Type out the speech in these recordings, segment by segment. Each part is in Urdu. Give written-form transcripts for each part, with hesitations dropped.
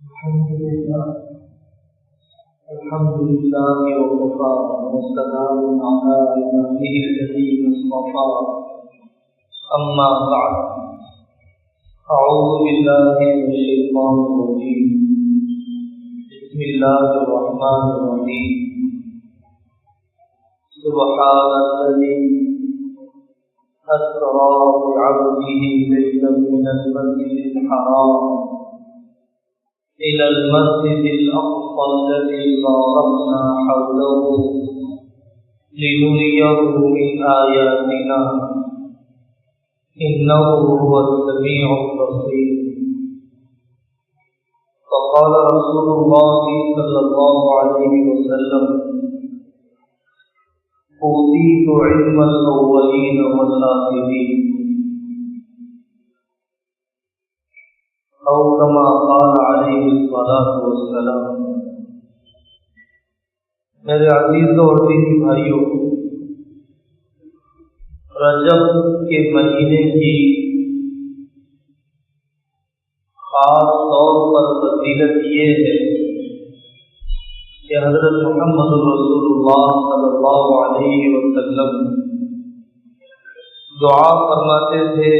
الحمد لله وكفى والسلام على عباده الذين اصطفى أما بعد أعوذ بالله من الشيطان الرجيم بسم الله الرحمن الرحيم سبحان الذي أسرى بعبده ليلا من المسجد الحرام إلى المسجد الأقصى الذي باركنا حوله لنريه من آياتنا إنه هو السميع البصير. فقال رسول الله صلى الله عليه وسلم: أوتيت علم الأولين والآخرين، أو كما قال عليه الصلاة والسلام. میرے عزیزوں اور دینی بھائیوں، رجب کے مہینے کی خاص طور پر فضیلت یہ ہے کہ حضرت محمد رسول اللہ صلی اللہ علیہ وسلم دعا فرماتے تھے: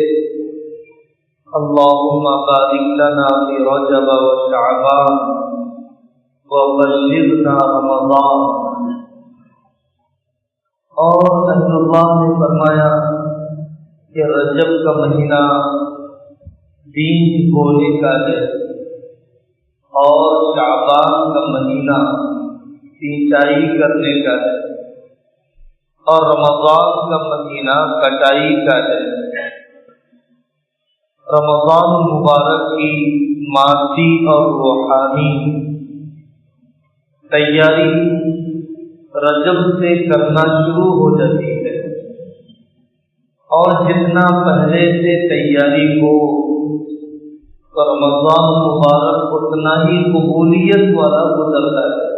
اللهم بارك لنا في رجب وشعبان وبلغنا رمضان. اور رسول اللہ نے فرمایا کہ رجب کا مہینہ دین بولنے کا ہے، اور شعبان کا مہینہ سینچائی کرنے کا ہے، اور رمضان کا مہینہ کٹائی کا ہے. رمضان المبارک کی مادی اور روحانی تیاری رجب سے کرنا شروع ہو جاتی ہے، اور جتنا پہلے سے تیاری ہو تو رمضان المبارک اتنا ہی قبولیت والا گزرتا ہے.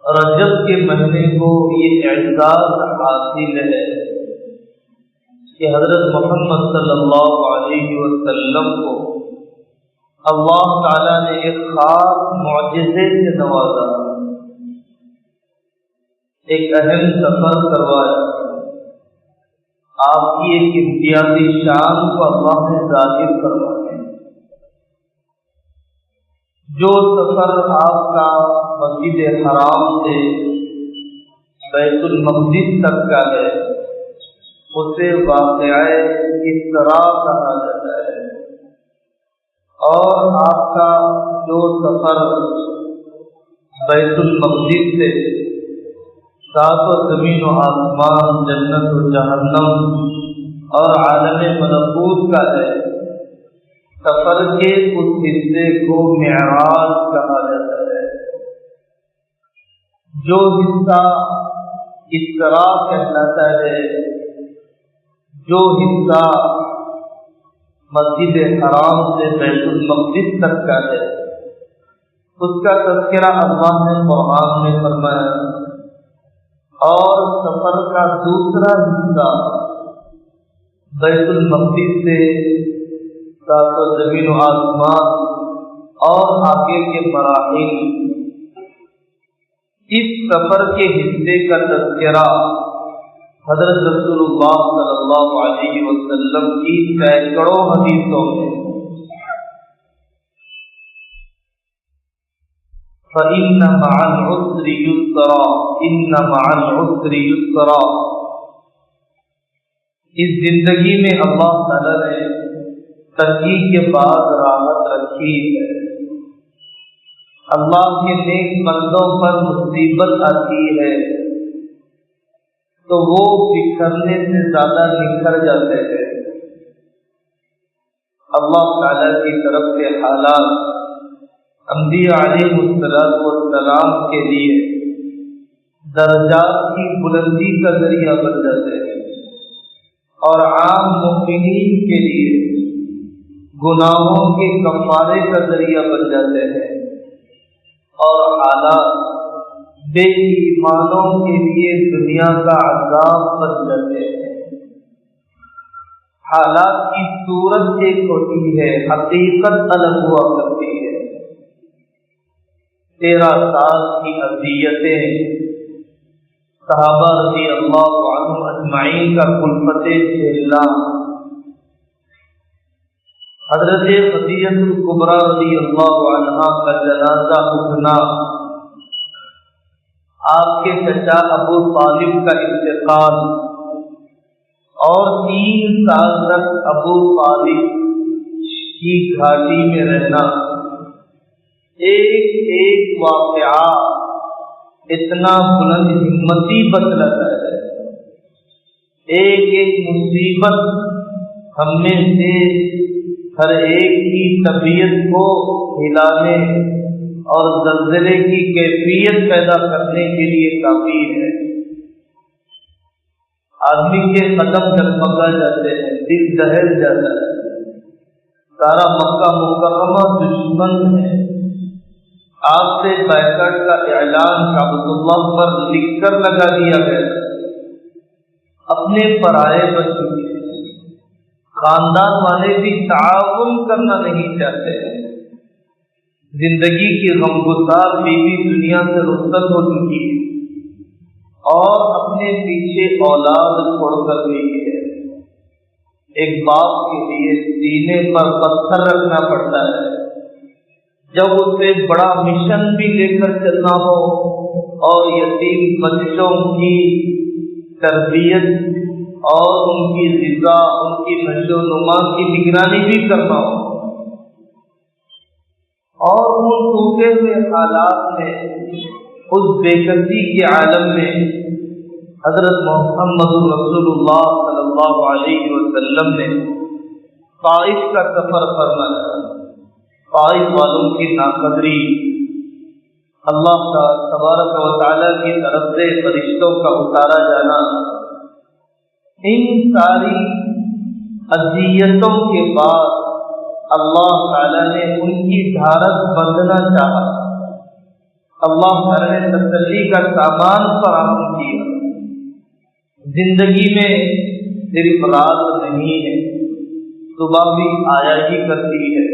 رجب کے مہینے کو یہ اعزاز حاصل ہے کہ حضرت محمد صلی اللہ علیہ وسلم کو اللہ تعالیٰ نے ایک خاص معجزے سے نوازا، ایک اہم سفر کروایا. آپ کی ایک امتیازی شان کو اللہ نے ظاہر کروایا. جو سفر آپ کا مسجد حرام سے بیت المقدس تک کا ہے اسے واقعہ اسرا کہا جاتا ہے، اور آپ کا جو سفر بیت المقدس سے سات و زمین و آسمان، جنت و جہنم اور عالم ملکوت کا ہے، سفر کے اس حصے کو معراج کہا جاتا ہے. جو حصہ اسرا کہلاتا ہے، جو حصہ مسجد حرام سے بیت المقدس تک کا ہے، اس کا تذکرہ اللہ نے قرآن میں فرمایا. اور سفر کا دوسرا حصہ بیت المقدس سے سات و زمین و آسمان اور آگے کے مراحل، اس سفر کے حصے کا تذکرہ حضرت رسول اللہ صلی اللہ علیہ وسلم کی سینکڑوں حدیثوں میں فَإِنَّ مَعَ الْعُسْرِ يُسْرًا إِنَّ مَعَ الْعُسْرِ يُسْرًا. اس زندگی میں اللہ تعالیٰ نے تنگی کے بعد راحت رکھی ہے. اللہ کے نیک بندوں پر مصیبت آتی ہے تو وہ بکھرنے سے زیادہ نکھر جاتے ہیں. اللہ تعالیٰ کی طرف سے حالات انبیاء علیہ السلام کے لیے درجات کی بلندی کا ذریعہ بن جاتے ہیں، اور عام مومنین کے لیے گناہوں کے کفارے کا ذریعہ بن جاتے ہیں، اور حالات بے ایمانوں کے لیے دنیا کا عذاب بن جاتے ہیں. حالات کی صورت ایک ہوتی ہے، حقیقت الگ ہوا کرتی ہے۔ 13 سال کی اذیتیں صحابہ رضی اللہ عنہم اجمعین کا کلفت جھیلنا، حضرت خدیجہ الکبریٰ رضی اللہ عنہا کا جنازہ اٹھنا، آپ کے چچا ابو طالب کا انتقال، اور 3 سال تک ابو طالب کی گھاٹی میں رہنا، ایک ایک واقعہ اتنا بلند ہمتی بتلاتا ہے۔ ایک ایک مصیبت ہم میں سے ہر ایک کی طبیعت کو ہلانے اور زلزلے کی کیفیت پیدا کرنے کے لیے کافی ہے۔ آدمی کے قدم ڈگمگا جاتے ہیں، دل دہل جاتا ہے، سارا مکہ مکرمہ دشمن ہے، آپ سے بائیکاٹ کا اعلان کعبۃ اللہ پر لکھ کر لگا دیا گیا، اپنے پرائے بن چکے ہیں، خاندان والے بھی تعاون کرنا نہیں چاہتے ہیں، زندگی کی غمگسار بیوی دنیا سے رخصت ہو چکی ہے اور اپنے پیچھے اولاد چھوڑ کر گئی ہے۔ ایک باپ کے لیے سینے پر پتھر رکھنا پڑتا ہے جب اسے بڑا مشن بھی لے کر چلنا ہو اور یتیم بچوں کی تربیت اور ان کی غذا، ان کی نشو و نما کی نگرانی بھی کرنا ہو، اور ان ٹوٹے ہوئے حالات میں، اس بے کسی کے عالم میں حضرت محمد رسول اللہ صلی اللہ علیہ وسلم نے طائف کا سفر فرمایا۔ طائف والوں کی ناقدری، اللہ تبارک و تعالیٰ کی طرف سے فرشتوں کا اتارا جانا، ان ساری اذیتوں کے بعد اللہ تعالیٰ نے ان کی ڈھارس بندھنا چاہا، اللہ تعالیٰ نے تسلی کا سامان فراہم کیا۔ زندگی میں صرف رات نہیں ہے، صبح بھی آیا ہی کرتی ہے،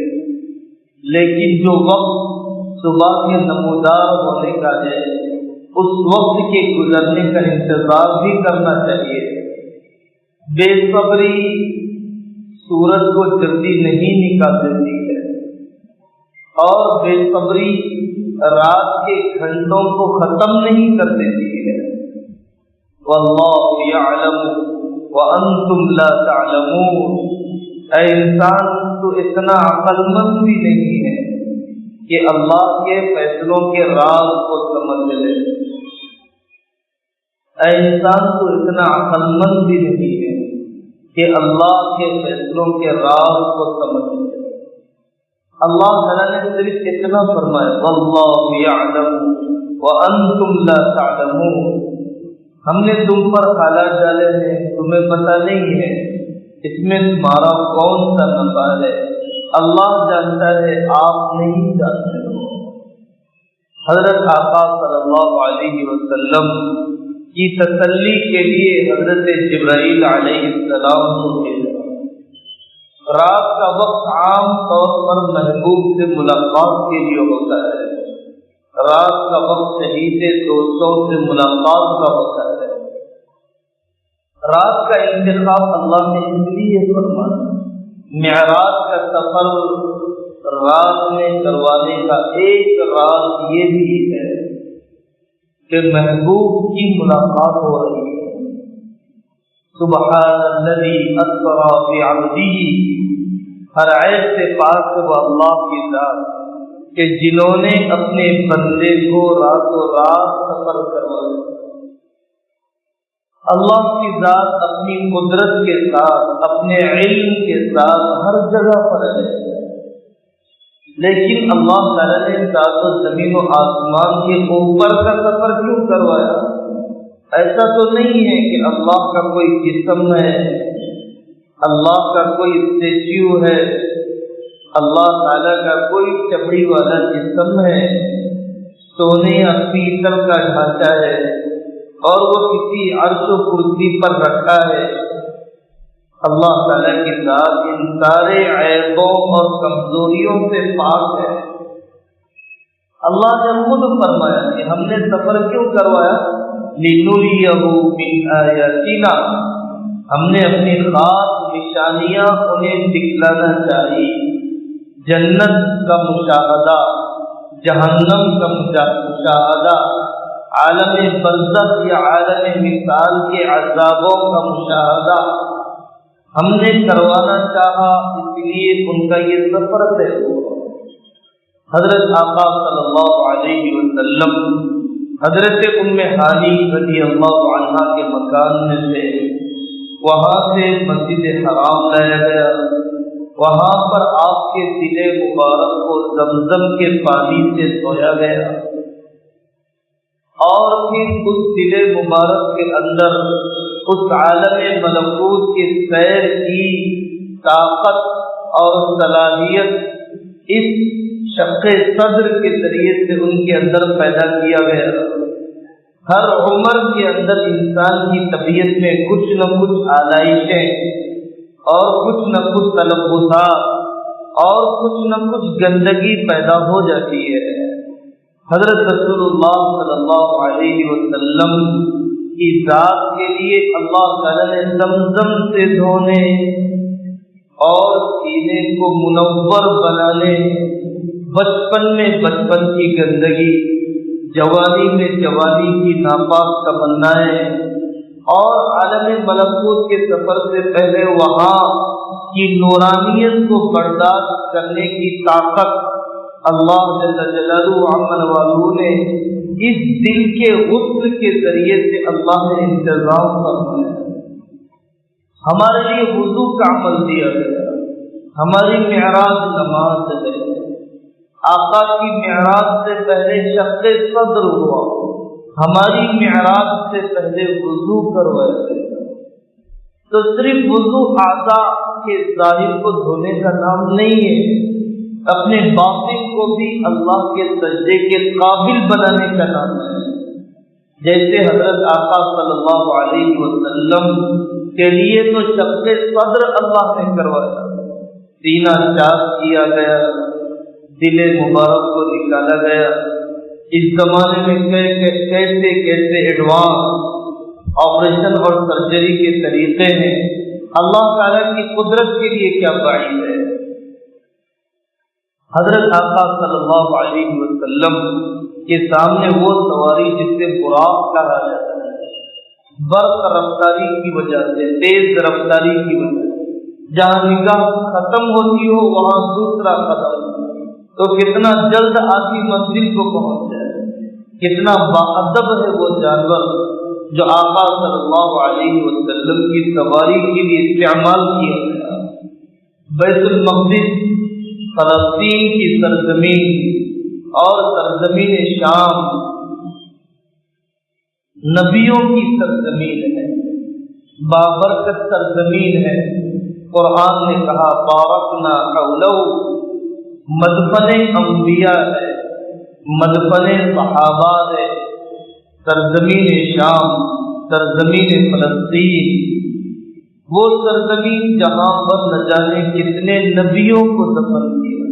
لیکن جو وقت صبح کے نمودار ہونے کا ہے، اس وقت کے گزرنے کا انتظار بھی کرنا چاہیے۔ بے صبری سورج کو جلدی نہیں نکال دیتی ہے، اور بے صبری رات کے گھنٹوں کو ختم نہیں کر دیتی ہے۔ واللہ یعلم وانتم لا تعلمون، اے انسان تو اتنا عقل مند بھی نہیں ہے کہ اللہ کے فیصلوں کے راز کو سمجھ لے، اے انسان تو اتنا عقل مند بھی نہیں ہے کہ اللہ کے فیصلوں کے راز کو سمجھ لے۔ اللہ تعالیٰ نے صرف اتنا فرمایا، واللہ یعلم وانتم لا تعلمون، ہم نے تم پر حالات ڈالے ہیں، تمہیں پتہ نہیں ہے، اس میں تمہارا کون سا نفع ہے، اللہ جانتا ہے، آپ نہیں جانتے ہو۔ حضرت آقا صلی اللہ علیہ وسلم کی تسلی کے لیے حضرت جبرائیل علیہ السلام کو بھیجا۔ رات کا وقت عام طور پر محبوب سے ملاقات کے لیے ہوتا ہے، رات کا وقت شہید دوستوں سے ملاقات کا ہوتا ہے۔ رات کا انتخاب اللہ نے اس لیے فرمایا، معراج کا سفر رات میں کروانے کا ایک راز یہ بھی ہے کہ محبوب کی ملاقات ہو رہی ہے۔ سبحان الذی اسری بعبدہ، ہر عیب سے پاک وہ اللہ کی ذات کہ جنہوں نے اپنے بندے کو راتوں رات سفر کروایا۔ اللہ کی ذات اپنی قدرت کے ساتھ، اپنے علم کے ساتھ ہر جگہ پر ہے، لیکن اللہ تعالیٰ نے ذات و زمین و آسمان کے اوپر کا سفر کیوں کروایا؟ ایسا تو نہیں ہے کہ اللہ کا کوئی جسم ہے، اللہ کا کوئی اسٹیچو ہے، اللہ تعالیٰ کا کوئی چمڑی والا جسم ہے، سونے یا پیتل کا ڈھانچہ ہے، اور وہ کسی عرش و کرسی پر رکھا ہے، اللہ تعالیٰ کی ذات ان سارے عیبوں اور کمزوریوں سے پاک ہے۔ اللہ نے خود فرمایا کہ ہم نے سفر کیوں کروایا؟ لِنُرِيَهُ مِنْ آيَاتِنَا، ہم نے اپنی خاص نشانیاں انہیں دکھلانا چاہی، جنت کا مشاہدہ، جہنم کا مشاہدہ، عالم برزخ یا عالم مثال کے عذابوں کا مشاہدہ ہم نے کروانا چاہا، اس لیے ان کا یہ سفر طے ہوا۔ حضرت آقا صلی اللہ علیہ وسلم حضرت ام ہانی رضی اللہ عنہا کے مکان میں سے وہاں سے مسجد حرام لایا گیا، وہاں پر آپ کے دل مبارک کو زمزم کے پانی سے دھویا گیا، اور پھر اس دل مبارک کے اندر اس عالم ملکوت کی سیر کی طاقت اور صلاحیت اس شق صدر کے ذریعے سے ان کے اندر پیدا کیا گیا۔ ہر عمر کے اندر انسان کی طبیعت میں کچھ نہ کچھ آلائشیں اور کچھ نہ کچھ تلبسات اور کچھ نہ کچھ گندگی پیدا ہو جاتی ہے۔ حضرت رسول اللہ صلی اللہ علیہ وسلم کی ذات کے لیے اللہ تعالیٰ نے زمزم سے دھونے اور سینے کو منور بنانے، بچپن میں بچپن کی گندگی، جوانی میں جوانی کی ناپاک تمنائیں، اور عالم ملکوت کے سفر سے پہلے وہاں کی نورانیت کو برداشت کرنے کی طاقت اللہ جل جلالہ عمل والو نے اس دل کے غسل کے ذریعے سے اللہ نے انتظام فرمایا۔ ہمارے لیے وضو کا عمل دیا گیا، ہماری معراج نماز ہے، آقا کی معراج سے پہلے شق صدر ہوا، ہماری معراج سے پہلے وضو کروایا گیا۔ تو صرف وضو اعضاء کے ظاہر کو دھونے کا نام نہیں ہے، اپنے باطن کو بھی اللہ کے سجدے کے قابل بنانے کا نام ہے۔ جیسے حضرت آقا صلی اللہ علیہ وسلم کے لیے تو شق صدر اللہ نے کروایا، سینہ چاک کیا گیا، دل مبارک کو نکالا گیا۔ اس زمانے میں کیسے کیسے ایڈوانس آپریشن اور سرجری کے طریقے ہیں، اللہ تعالیٰ کی قدرت کے لیے کیا بعید ہے۔ حضرت آقا صلی اللہ علیہ وسلم کے سامنے وہ سواری جس سے براق کہا جاتا ہے، برق رفتاری کی وجہ سے، تیز رفتاری کی وجہ سے، جہاں نگاہ ختم ہوتی ہو وہاں دوسرا قدم، تو کتنا جلد آخری منزل کو پہنچ جائے۔ کتنا باادب ہے وہ جانور جو آقا صلی اللہ علیہ وسلم کی سواری کے لیے استعمال کیا گیا۔ بیت المقدس فلسطین کی سرزمین اور سرزمین شام نبیوں کی سرزمین ہے، بابرکت سرزمین ہے۔ قرآن نے کہا بارکنا حولہ، مدفن انبیاء ہے، مدفن صحابہ ہے۔ سرزمین شام، سرزمین فلسطین، وہ سرزمین جہاں پر نہ جانے کتنے نبیوں کو دفن کیا،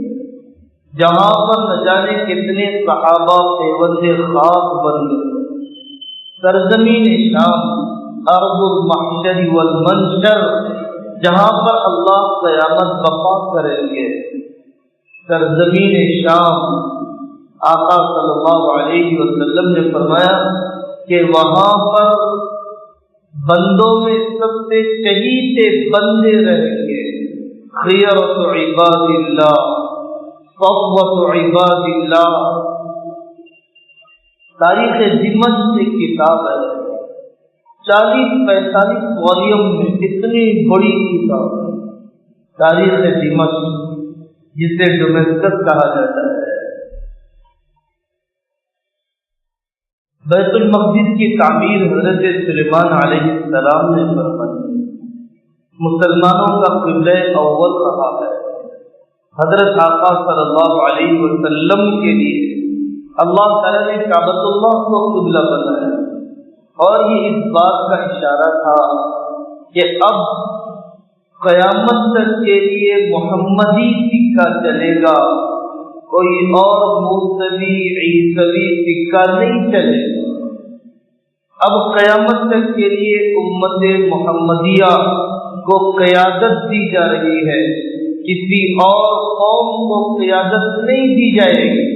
جہاں پر نہ جانے کتنے صحابہ پیوند خاص بن گئے۔ سرزمین شام، ارض المحشر والمنشر، جہاں پر اللہ قیامت برپا کریں گے۔ سرزمین شام، آقا صلی اللہ علیہ وسلم نے فرمایا کہ وہاں پر بندوں میں سب سے چہیتے بندے رہیں گے، خیرۃ عباد اللہ، صفوۃ عباد اللہ۔ تاریخ دمشق سے کتاب ہے، 40-45 والیوم میں، اتنی بڑی کتاب ہے تاریخ دمشق، جسے ڈومیسٹس کہا جاتا ہے۔ بیت المقدس کی تعمیر حضرت سلیمان علیہ السلام نے فرمائی، مسلمانوں کا قبلہ اول رہا ہے۔ حضرت آقا صلی اللہ علیہ وسلم کے لیے اللہ تعالیٰ نے کعبۃ اللہ کو قبلہ بنایا، اور یہ اس بات کا اشارہ تھا کہ اب قیامت تک کے لیے محمدی سکہ چلے گا، کوئی اور موسوی عیسوی سکہ نہیں چلے گا۔ اب قیامت تک کے لیے امت محمدیہ کو قیادت دی جا رہی ہے، کسی اور قوم کو قیادت نہیں دی جائے گی۔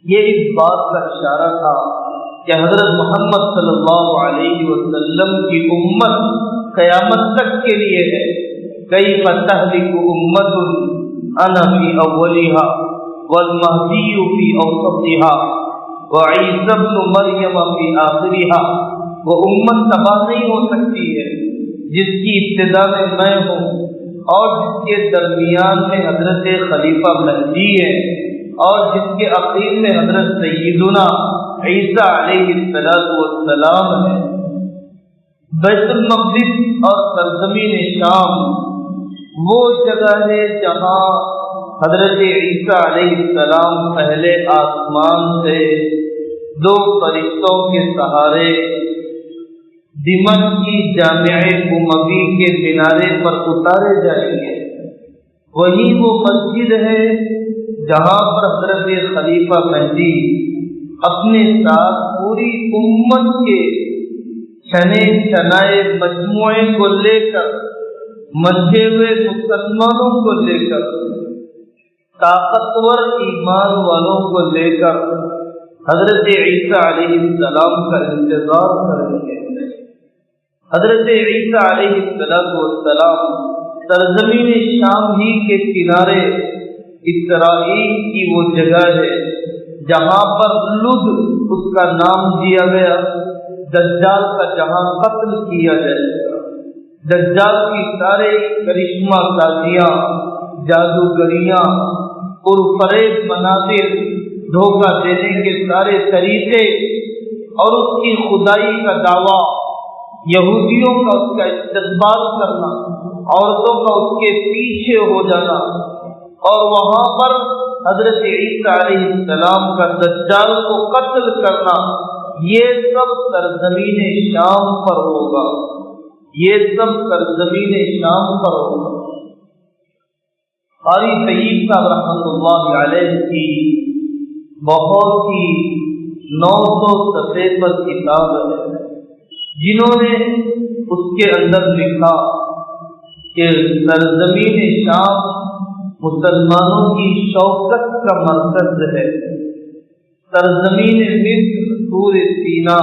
یہ اس بات کا اشارہ تھا کہ حضرت محمد صلی اللہ علیہ وسلم کی امت قیامت تک کے لیے ہے۔ کیف تہلک امت انا فی اولھا والمہدی فی اوسطھا وعیسی ابن مریم فی آخرھا۔ وہ امت تباہ نہیں ہو سکتی ہے جس کی ابتدا میں ہوں اور جس کے درمیان میں حضرت خلیفہ مہدی ہے اور جس کے اخیر میں حضرت سیدنا عیسیٰ علیہ السلام ہے۔ بیت المقدس اور سرزمین شام وہ جگہ ہے جہاں حضرت عیسیٰ علیہ السلام پہلے آسمان سے دو فرشتوں کے سہارے دمشق کی جامع اموی کے کنارے پر اتارے جائیں گے۔ وہی وہ مسجد ہے جہاں پر حضرت خلیفہ مہدی اپنے ساتھ پوری امت کے چھنے چھنائے مجموعے کو لے کر، منجھے ہوئے مسلمانوں کو لے کر، طاقتور ایمان والوں کو لے کر حضرت عیسیٰ علیہ السلام کا انتظار کریں گے۔ حضرت عیسیٰ علیہ السلام سرزمین شام ہی کے کنارے اسرائیل کی وہ جگہ ہے جہاں پر لد اس کا نام دیا گیا، دجال کا جہاں قتل کیا جائے گا۔ دجال کی سارے کرشمہ سازیاں، جادوگریاں، پرفریب مناظر، دھوکہ دینے کے سارے طریقے اور اس کی خدائی کا دعویٰ، یہودیوں کا اس کا استقبال کرنا، عورتوں کا اس کے پیچھے ہو جانا، اور وہاں پر حضرت عیسیٰ علیہ السلام کا دجال کو قتل کرنا، یہ سب سرزمین شام پر ہوگا۔ یہ سب سرزمین شام پر ہوگا۔ قاری سعید صاحب رحمۃ اللہ علیہ کی بہت ہی 900 صفحے پر کتاب ہے، جنہوں نے اس کے اندر لکھا کہ سرزمین شام مسلمانوں کی شوکت کا مرکز ہے، سرزمین مصر طور سینا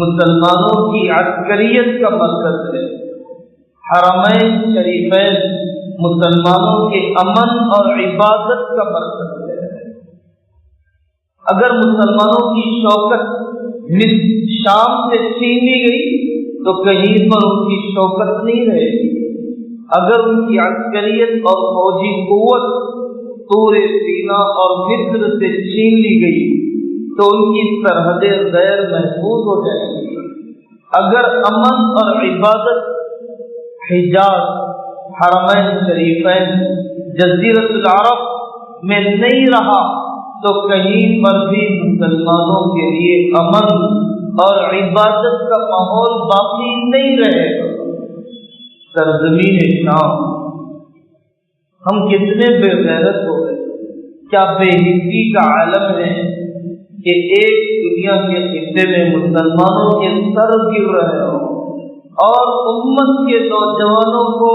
مسلمانوں کی عسکریت کا مرکز ہے، حرمین شریفین مسلمانوں کے امن اور عبادت کا مرکز ہے۔ اگر مسلمانوں کی شوکت شام سے چھین لی گئی تو کہیں پر ان کی شوکت نہیں رہے گی۔ اگر ان کی عسکریت اور فوجی قوت طور سینا اور مصر سے چھین لی گئی تو ان کی سرحدیں غیر محفوظ ہو جائیں گی۔ اگر امن اور عبادت حجاز، حرمین شریفین، جزیرۃ العرب میں نہیں رہا تو کہیں پر بھی مسلمانوں کے لیے امن اور عبادت کا ماحول باقی نہیں رہے گا۔ سرزمین شام، ہم کتنے بے غیرت ہو گئے، کیا بے حسی کا عالم ہے کہ ایک دنیا کے خطے میں مسلمانوں کے سر گر رہے ہوں اور امت کے نوجوانوں کو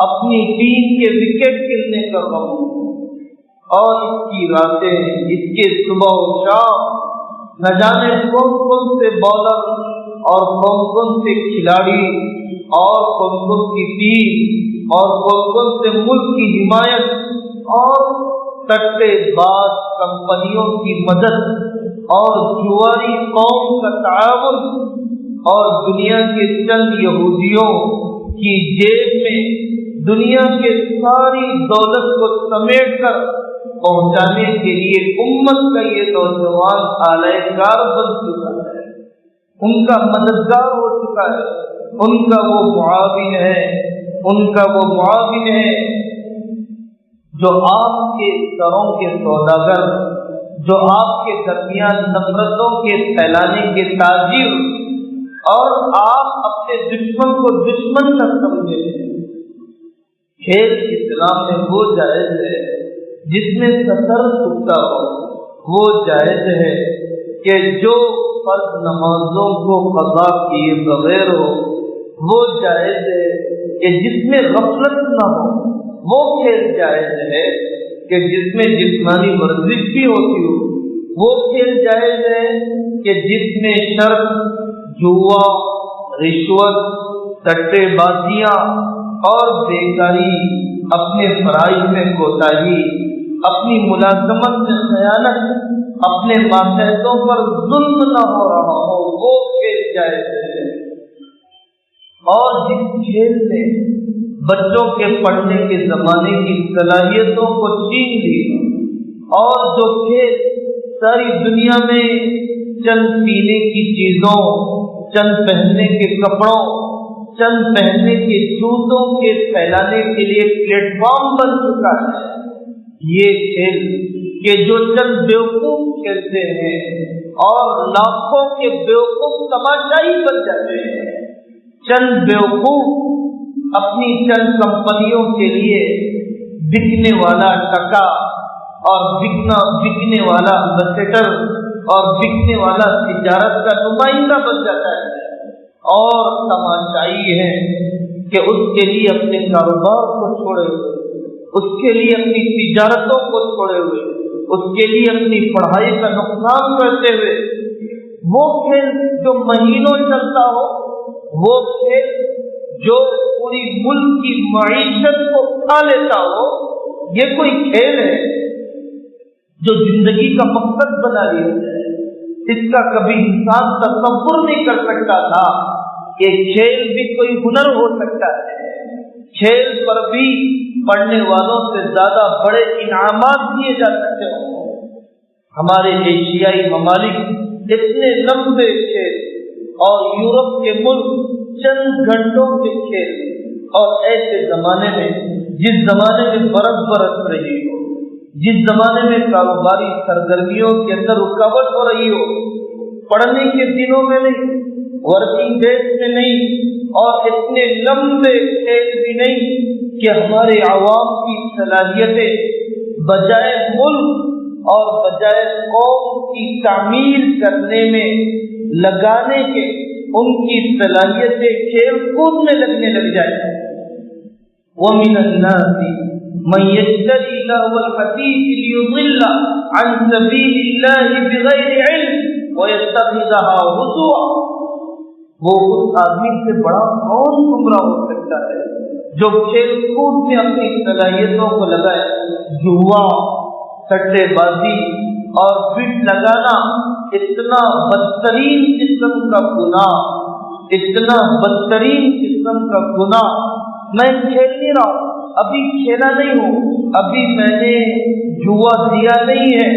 اپنی دین کے وکٹ گرنے کا غم ہو، اور اس کی راتیں، اس کے صبح و شام نہ جانے کون کون سے بالر اور کون کون سے کھلاڑی اور کون کون سی ٹیم اور کون کون سے ملک کی حمایت اور سٹے باز کمپنیوں کی مدد اور جواری قوم کا تعاون اور دنیا کے چند یہودیوں کی جیب میں دنیا کے ساری دولت کو سمیٹ کر پہنچانے کے لیے امت کا یہ نوجوان آلۂ کار بن چکا ہے، ان کا مددگار ہو چکا ہے، ان کا وہ معاون ہے، ان کا وہ معاون ہے جو آپ کے سروں کے سوداگر، جو آپ کے درمیان نفرتوں کے پھیلانے کے تاجر اور آپ اپنے دشمن کو دشمن نہ سمجھیں۔ کھیل اسلام میں وہ جائز ہے جس میں سطر چھپتا ہو، وہ جائز ہے کہ جو فرض نمازوں کو قضا کیے بغیر ہو، وہ جائز ہے کہ جس میں غفلت نہ ہو، وہ کھیل جائز ہے کہ جس میں جسمانی ورزش بھی ہوتی ہو، وہ کھیل جائز ہے کہ جس میں شرط، جوا، رشوت، سٹے بازیاں اور بیکاری، اپنے فرائض میں کوتاہی، اپنی ملازمت میں خیانت، اپنے ماتحتوں پر ظلم نہ ہو رہا ہو، وہ کھیل جائز ہے۔ اور جس کھیل نے بچوں کے پڑھنے کے زمانے کی صلاحیتوں کو چھین لی، اور جو کھیل ساری دنیا میں چند پینے کی چیزوں، چند پہننے کے کپڑوں، چند پہننے کے جوتوں کے پھیلانے کے لیے پلیٹ فارم بن چکا ہے، یہ کھیل کہ جو چند بیوقوف کھیلتے ہیں اور لاکھوں کے بیوقوف تماشائی بن جاتے ہیں، چند بیوقوف اپنی چند کمپنیوں کے لیے بکنے والا ٹکا اور بکنے والا امبیسڈر اور بکنے والا تجارت کا نمائندہ بن جاتا ہے، اور تماشائی ہے کہ اس کے لیے اپنے کاروبار کو چھوڑے ہوئے، اس کے لیے اپنی تجارتوں کو چھوڑے ہوئے، اس کے لیے اپنی پڑھائی کا نقصان کرتے ہوئے، وہ کھیل جو مہینوں چلتا ہو، وہ کھیل جو پوری ملک کی معیشت کو کھا لیتا ہو، یہ کوئی کھیل ہے جو زندگی کا مقصد بنا لیا ہے؟ اس کا کبھی انسان تصور نہیں کر سکتا تھا کہ کھیل بھی کوئی ہنر ہو سکتا ہے، کھیل پر بھی پڑھنے والوں سے زیادہ بڑے انعامات دیے جا سکتے ہیں۔ ہمارے ایشیائی ممالک اتنے لمبے کھیل، اور یورپ کے ملک چند گھنٹوں کے کھیل، اور ایسے زمانے میں جس زمانے میں برس رہی ہو، جس زمانے میں کاروباری سرگرمیوں کے اندر رکاوٹ ہو رہی ہو، پڑھنے کے دنوں میں نہیں، ورکنگ ڈیز میں نہیں، اور اتنے لمبے کھیل بھی نہیں کہ ہمارے عوام کی صلاحیتیں بجائے ملک اور بجائے قوم کی تعمیر کرنے میں لگانے کے، ان کی صلاحیتیں کھیل کود میں لگنے لگ جائیں۔ وَمِنَ النَّاسِ مَن يَشْتَرِي لَهْوَ الْحَدِيثِ لِيُضِلَّ عَن سَبِيلِ اللَّهِ بِغَيْرِ عِلْمٍ وَيَتَّخِذَهَا هُزُوًا۔ وہ اس آدمی سے بڑا کون گمراہ ہو سکتا ہے جو کھیل کود میں اپنی صلاحیتوں کو لگائے، جوا، سٹے بازی اور بٹ لگانا اتنا بدترین قسم کا گناہ، اتنا بدترین قسم کا گناہ۔ میں کھیل نہیں رہا ہوں، ابھی کھیلا نہیں ہوں، ابھی میں نے جوا دیا نہیں ہے،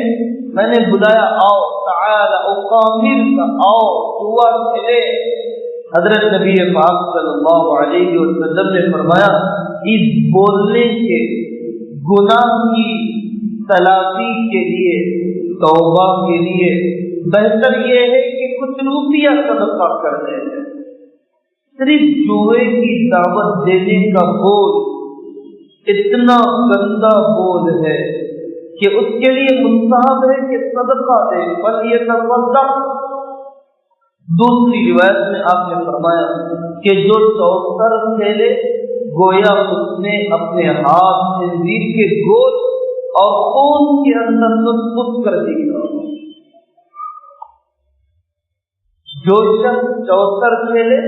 میں نے بلایا آؤ تعال اقامر کا، آؤ جوا کھیلے۔ حضرت نبی پاک صلی اللہ علیہ وسلم نے فرمایا اس بولنے کے گناہ کی تلافی کے لیے، توبہ کے لیے بہتر یہ ہے کہ کچھ روپیہ صدقہ کر دیں۔ صرف جوئے کی دعوت دینے کا بول اتنا گندا بول ہے کہ اس کے لیے مستحب ہے کہ صدقہ دے، بل یہ تصدق۔ دوسری روایت میں آپ نے فرمایا کہ جو چوسر کھیلے گویا اس نے اپنے ہاتھ خنزیر کے گوشت اور خون کے اندر لطف کر دیا۔ جو شخص چوسر کھیلے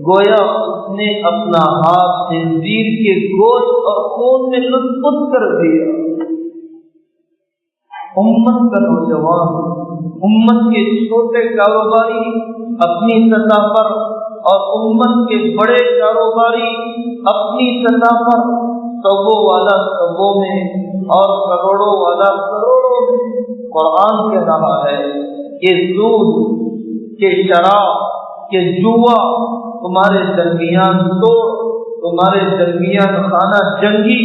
گویا اس نے اپنا ہاتھ خنزیر کے گوشت اور خون میں لطف کر دیا۔ امت کا نوجوان، امت کے چھوٹے کاروباری اپنی سطح پر اور امت کے بڑے کاروباری اپنی سطح پر، سبوں والا سبوں میں اور کروڑوں والا کروڑوں میں، قرآن کہہ رہا ہے کہ سود، کہ شراب، کہ جوا تمہارے درمیان توڑ، تمہارے درمیان خانہ جنگی،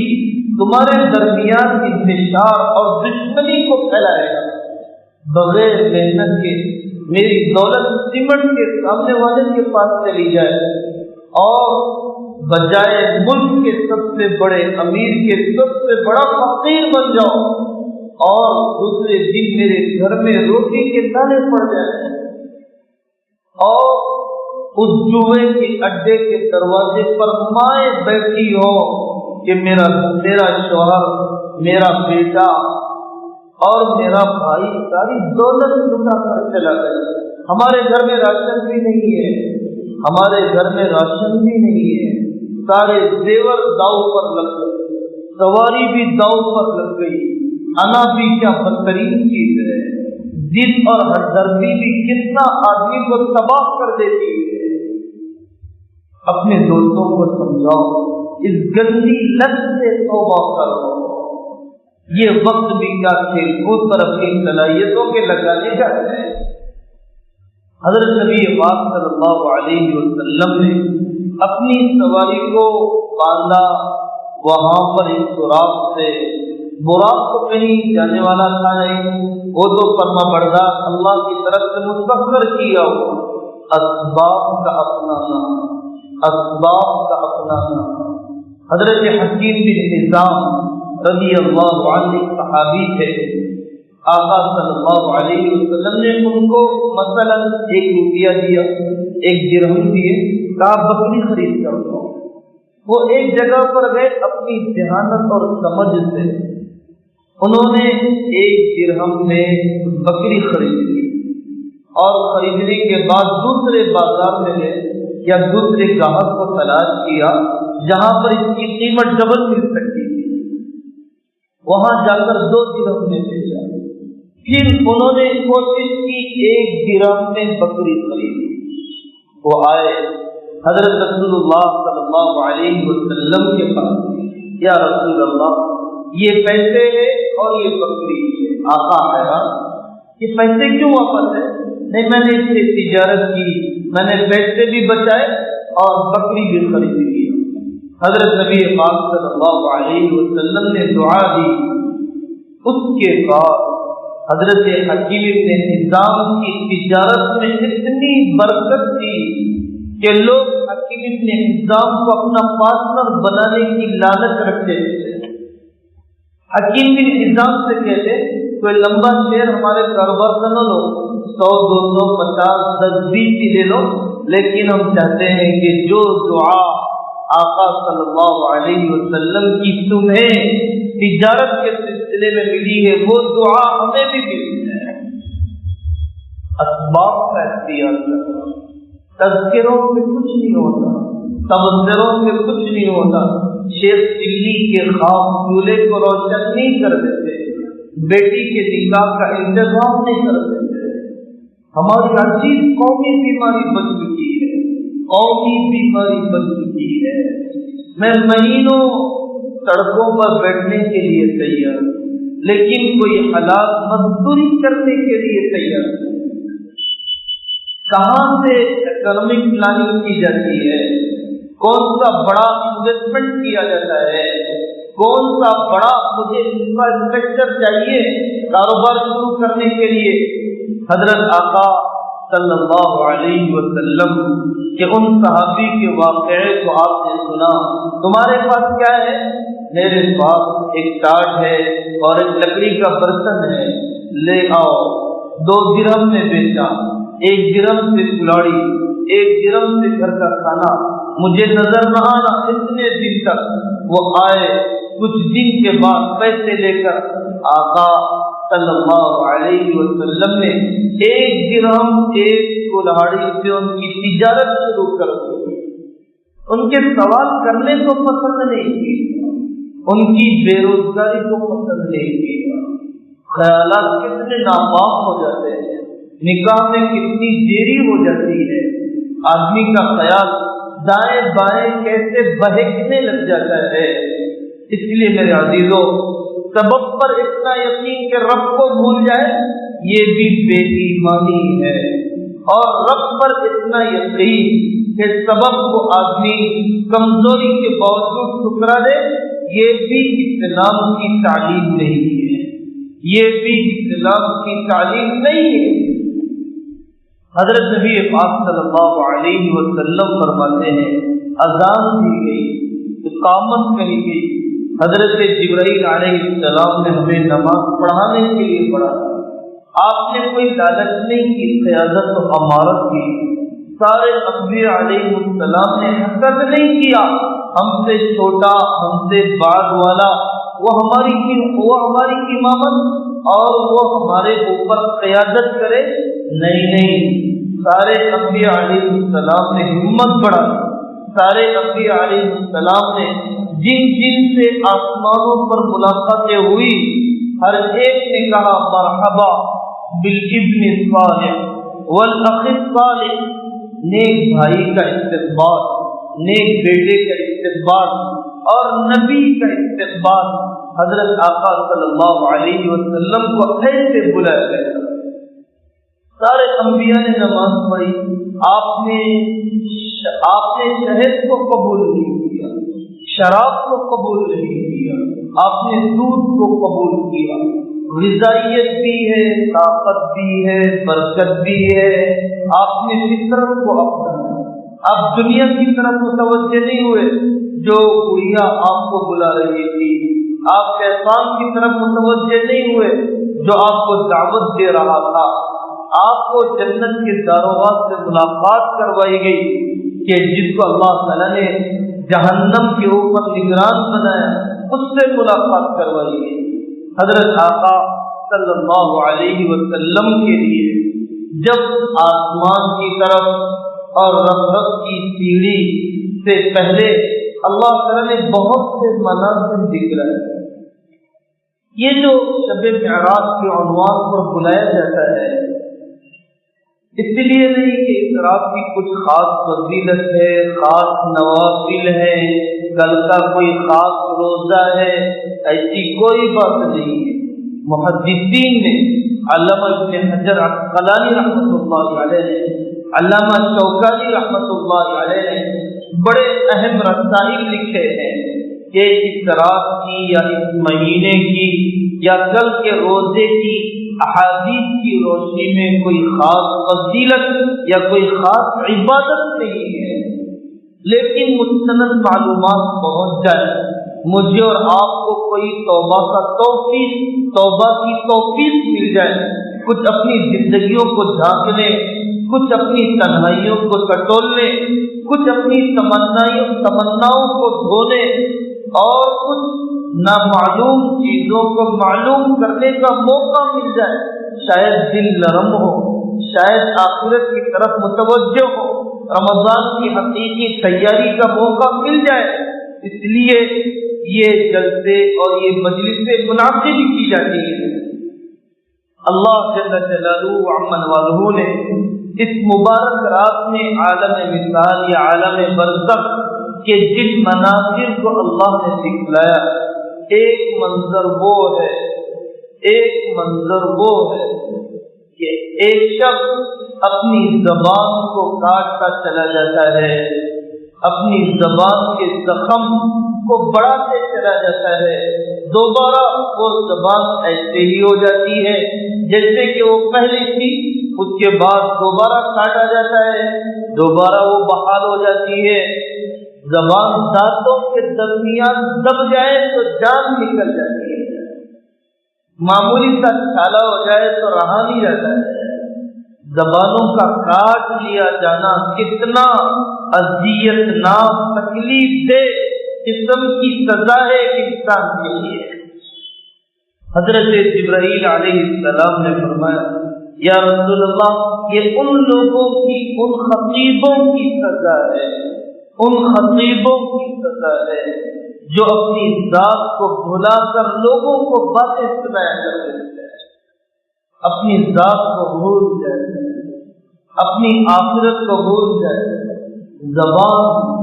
تمہارے درمیان انتشار اور دشمنی کو پھیلائے گا۔ بغیر محنت کے میری دولت سمٹ کے سامنے والے کے پاس چلی جائے اور بجائے ملک کے سب سے بڑے امیر کے سب سے بڑا فقیر بن جاؤ اور دوسرے دن میرے گھر میں روٹی کے دانے پڑ جائیں اور اس جوئے کے اڈے کے دروازے پر مائیں بیٹھی ہو کہ میرا شوہر، میرا بیٹا اور میرا بھائی ساری دولت لٹا کر چلا گیا، ہمارے گھر میں راشن بھی نہیں ہے، ہمارے گھر میں راشن بھی نہیں ہے، سارے زیور داؤ پر لگ گئے، سواری بھی داؤ پر لگ گئی، انا بھی کیا بدترین چیز ہے، ضد اور ہمدردی بھی کتنا آدمی کو تباہ کر دیتی ہے۔ اپنے دوستوں کو سمجھاؤ، اس گندی لت سے توبہ کرو، یہ وقت بھی کیا کھیل کود پر اپنی صلاحیتوں کے لگانے کا ہے۔ حضرت نبی پاک صلی اللہ علیہ وسلم نے اپنی سواری کو باندھا، وہاں پر ایک براق سے، براق تو کہیں جانے والا تھا نہیں، وہ تو فرما بردار اللہ کی طرف سے مسخر کیا ہو، اسباب کا اپنانا، اسباب کا اپنانا۔ حضرت حکیم بن نظام رضی اللہ عنہ صحابی تھے، آقا صلی اللہ علیہ وسلم نے ان کو مثلا 1 روپیہ دیا، 1 درہم دیے، کہا بکری خرید کر دو۔ وہ ایک جگہ پر گئے، اپنی ذہانت اور سمجھ سے انہوں نے 1 درہم میں بکری خرید لی، اور خریدنے کے بعد دوسرے بازار میں گئے یا دوسرے گاہک کو تلاش کیا جہاں پر اس کی قیمت ڈبل مل سکتی تھی، وہاں جا کر 2 درہم میں بیچا۔ پھر انہوں نے کوشش کی 1 درہم میں بکری خریدی۔ وہ آئے حضرت رسول اللہ صلی اللہ علیہ وسلم کے پاس، یا رسول اللہ یہ پیسے ہے اور یہ بکری ہے۔ آقا حیران، یہ پیسے کیوں واپس ہے؟ نہیں، میں نے اس سے تجارت کی، میں نے پیسے بھی بچائے اور بکری بھی خرید لی۔ حضرت نبی پاک صلی اللہ علیہ وسلم نے دعا دی۔ اس کے بعد حضرت حکیم بن نظام کی تجارت میں اتنی برکت تھی کہ لوگ حکیم بن نظام کو اپنا پارٹنر بنانے کی لالچ رکھتے تھے۔ حکیم بن نظام سے کہتے کوئی لمبا شیر ہمارے کاروبار کا نہ لو، 100 200 50 10 20 لے لو، لیکن ہم چاہتے ہیں کہ جو دعا آقا صلی اللہ علیہ وسلم کی تمہیں تجارت کے سلسلے میں ملی ہے وہ دعا ہمیں بھی ملی ہے۔ اسباب کا اختیار کرنا، تذکروں سے کچھ نہیں ہوتا، تبصروں سے کچھ نہیں ہوتا۔ شیخ چلی کے خواب چولہے کو روشن نہیں کر دیتے، بیٹی کے نکاح کا انتظام نہیں کر دیتے۔ ہماری عجیب قومی بیماری بن چکی ہے، قومی بیماری بن چکی ہے۔ میں مہینوں سڑکوں پر بیٹھنے کے لیے تیار، لیکن کوئی حلال مزدوری کرنے کے لیے تیار نہیں۔ کہاں سے اکنامک پلاننگ کی جاتی ہے، کون سا بڑا انویسٹمنٹ کیا جاتا ہے، کون سا بڑا مجھے انفراسٹرکچر چاہیے کاروبار شروع کرنے کے لیے۔ حضرت آقا صلی اللہ علیہ وسلم کہ ان صحابی کے واقعے کو آپ نے سنا، تمہارے پاس کیا ہے؟ میرے پاس ایک ٹاٹ ہے اور ایک لکڑی کا برتن ہے، لے آؤ۔ 2 درہم میں بیچا، 1 درہم سے کلاڑی، 1 درہم سے گھر کا کھانا، مجھے نظر نہ آنا اتنے دن تک۔ وہ آئے، کچھ دن کے بعد پیسے لے کر آقا صلی اللہ علیہ وسلم نے 1 درہم 1 کلاڑی سے ان کی تجارت شروع کر دی۔ ان کے سوال کرنے کو پسند نہیں کیا، ان کی بے روزگاری کو پسند نہیں کیا۔ خیالات کتنے ناپاک ہو جاتے ہیں، نکاح میں کتنی دیری ہو جاتی ہے، آدمی کا خیال دائیں بائیں کیسے بہکنے لگ جاتا ہے۔ اس لیے میرے عزیزوں، سبب پر اتنا یقین کہ رب کو بھول جائے یہ بھی بے ایمانی ہے، اور رب پر اتنا یقین کہ سبب کو آدمی کمزوری کے باوجود ٹھکرا دے، یہ بھی اسلام کی تعلیم نہیں ہے، یہ بھی اسلام کی تعلیم نہیں ہے۔ حضرت نبی پاک صلی اللہ علیہ وسلم فرماتے ہیں اذان دی گئی، اقامت کہی گئی، حضرت جبرائیل علیہ السلام نے ہمیں نماز پڑھانے کے لیے پڑھایا۔ آپ نے کوئی لالچ نہیں کی، قیادت و امارت کی۔ سارے انبیاء علیہ السلام نے حسد نہیں کیا، ہم سے چھوٹا، ہم سے بعد والا وہ ہماری امامت اور وہ ہمارے اوپر قیادت کرے، نہیں، سارے انبیاء علیہ السلام نے ہمت بڑھائی۔ سارے انبیاء علیہ السلام نے جن سے آسمانوں پر ملاقاتیں ہوئی، ہر ایک نے کہا مرحبا بالابن الصالح والاخ الصالح، نیک بھائی کا استقبال، نیک بیٹے کا استقبال اور نبی کا استقبال۔ حضرت آقا صلی اللہ علیہ وسلم کو ایسے بلایا گیا۔ سارے انبیاء نے نماز پڑھی، آپ نے شہد کو قبول نہیں کیا، شراب کو قبول نہیں کیا، آپ نے دودھ کو قبول کیا۔ غذائیت بھی ہے، طاقت بھی ہے، برکت بھی ہے، آپ نے فطرت کو اپنایا۔ آپ دنیا کی طرف متوجہ نہیں ہوئے، جو گڑیا آپ کو بلا رہی تھی، آپ شیطان کی طرف متوجہ نہیں ہوئے جو آپ کو دعوت دے رہا تھا۔ آپ کو جنت کے داروغات سے ملاقات کروائی گئی کہ جس کو اللہ تعالیٰ نے جہنم کے اوپر نگران بنایا، اس سے ملاقات کروائی گئی۔ حضرت آقا صلی اللہ علیہ وسلم کے لیے جب آسمان کی طرف اور رحمت کی سیڑھی سے پہلے اللہ تعالیٰ نے بہت سے مناظر ذکر ہے۔ یہ جو شب معراج کے عنوان پر بلایا جاتا ہے، اس لیے نہیں کہ اس رات کی کچھ خاص فضیلت ہے، خاص نوافل ہے، کل کا کوئی خاص روزہ ہے، ایسی کوئی بات نہیں ہے۔ محدثین نے علامہ ابن حجر عسقلانی رحمۃ اللہ علیہ، علامہ شوکانی رحمۃ اللہ علیہ نے بڑے اہم رسائل لکھے ہیں کہ اس رات کی یا اس مہینے کی یا کل کے روزے کی احادیث کی روشنی میں کوئی خاص فضیلت یا کوئی خاص عبادت نہیں ہے، لیکن مستند معلومات پہنچ جائے، مجھے اور آپ کو کوئی توبہ کی توفیق مل جائے، کچھ اپنی زندگیوں کو جھانکنے، کچھ اپنی تنہائیوں کو ٹٹولنے، کچھ اپنی تمناؤں کو دھونے اور کچھ نامعلوم چیزوں کو معلوم کرنے کا موقع مل جائے، شاید دل نرم ہو، شاید آخرت کی طرف متوجہ ہو، رمضان کی حقیقی تیاری کا موقع مل جائے۔ اس لیے یہ جلسے اور یہ مجلسیں منعقد کی جاتی ہیں۔ اللہ جل جلالہ عمن والہ نے اس مبارک رات میں عالم مثال یا عالم برزخ کے جن مناظر کو اللہ نے دکھلایا، ایک منظر وہ ہے کہ ایک شخص اپنی زبان کو کاٹتا چلا جاتا ہے، اپنی زبان کے زخم کو بڑھاتے چلا جاتا ہے، دوبارہ وہ زبان ایسے ہی ہو جاتی ہے جیسے کہ وہ پہلی تھی، اس کے بعد دوبارہ کاٹا جاتا ہے، دوبارہ وہ بحال ہو جاتی ہے۔ زبان دانتوں کے درمیان دب جائے تو جان نکل جاتی ہے، معمولی سا چھالا ہو جائے تو رہا نہیں جاتا ہے۔ زبانوں کا کاٹ لیا جانا کتنا اذیت ناک، تکلیف دہ قسم کی سزا ہے انسان کے لیے۔ حضرت جبرائیل علیہ السلام نے فرمایا، یا رسول اللہ، یہ ان لوگوں کی، ان خطیبوں کی سزا ہے، ان خطیبوں کی سزا ہے جو اپنی ذات کو بھلا کر لوگوں کو باتیں سنایا کرتے ہیں، اپنی ذات کو بھول جائے، اپنی آخرت کو بھول جائے۔ زبان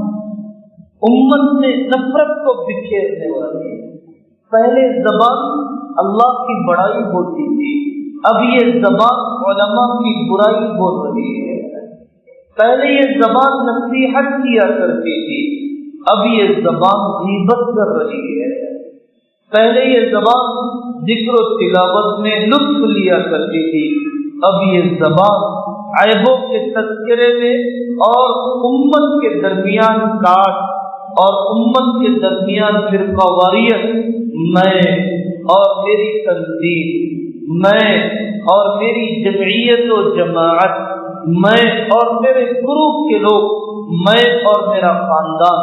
امت سے نفرت کو بکھیرنے والی ہے۔ پہلے زبان اللہ کی بڑائی ہوتی تھی، اب یہ زبان علماء کی برائی بول رہی ہے۔ پہلے یہ زبان نصیحت کیا کرتی تھی، اب یہ زبان غیبت کر رہی ہے۔ پہلے یہ زبان ذکر و تلاوت میں لطف لیا کرتی تھی، اب یہ زبان عیبوں کے تذکرے میں اور امت کے درمیان کاٹ اور امت کے درمیان فرقہ واریت، میں اور میری تنظیم، میں اور میری جمعیت و جماعت، میں اور میرے گروپ کے لوگ، میں اور میرا خاندان،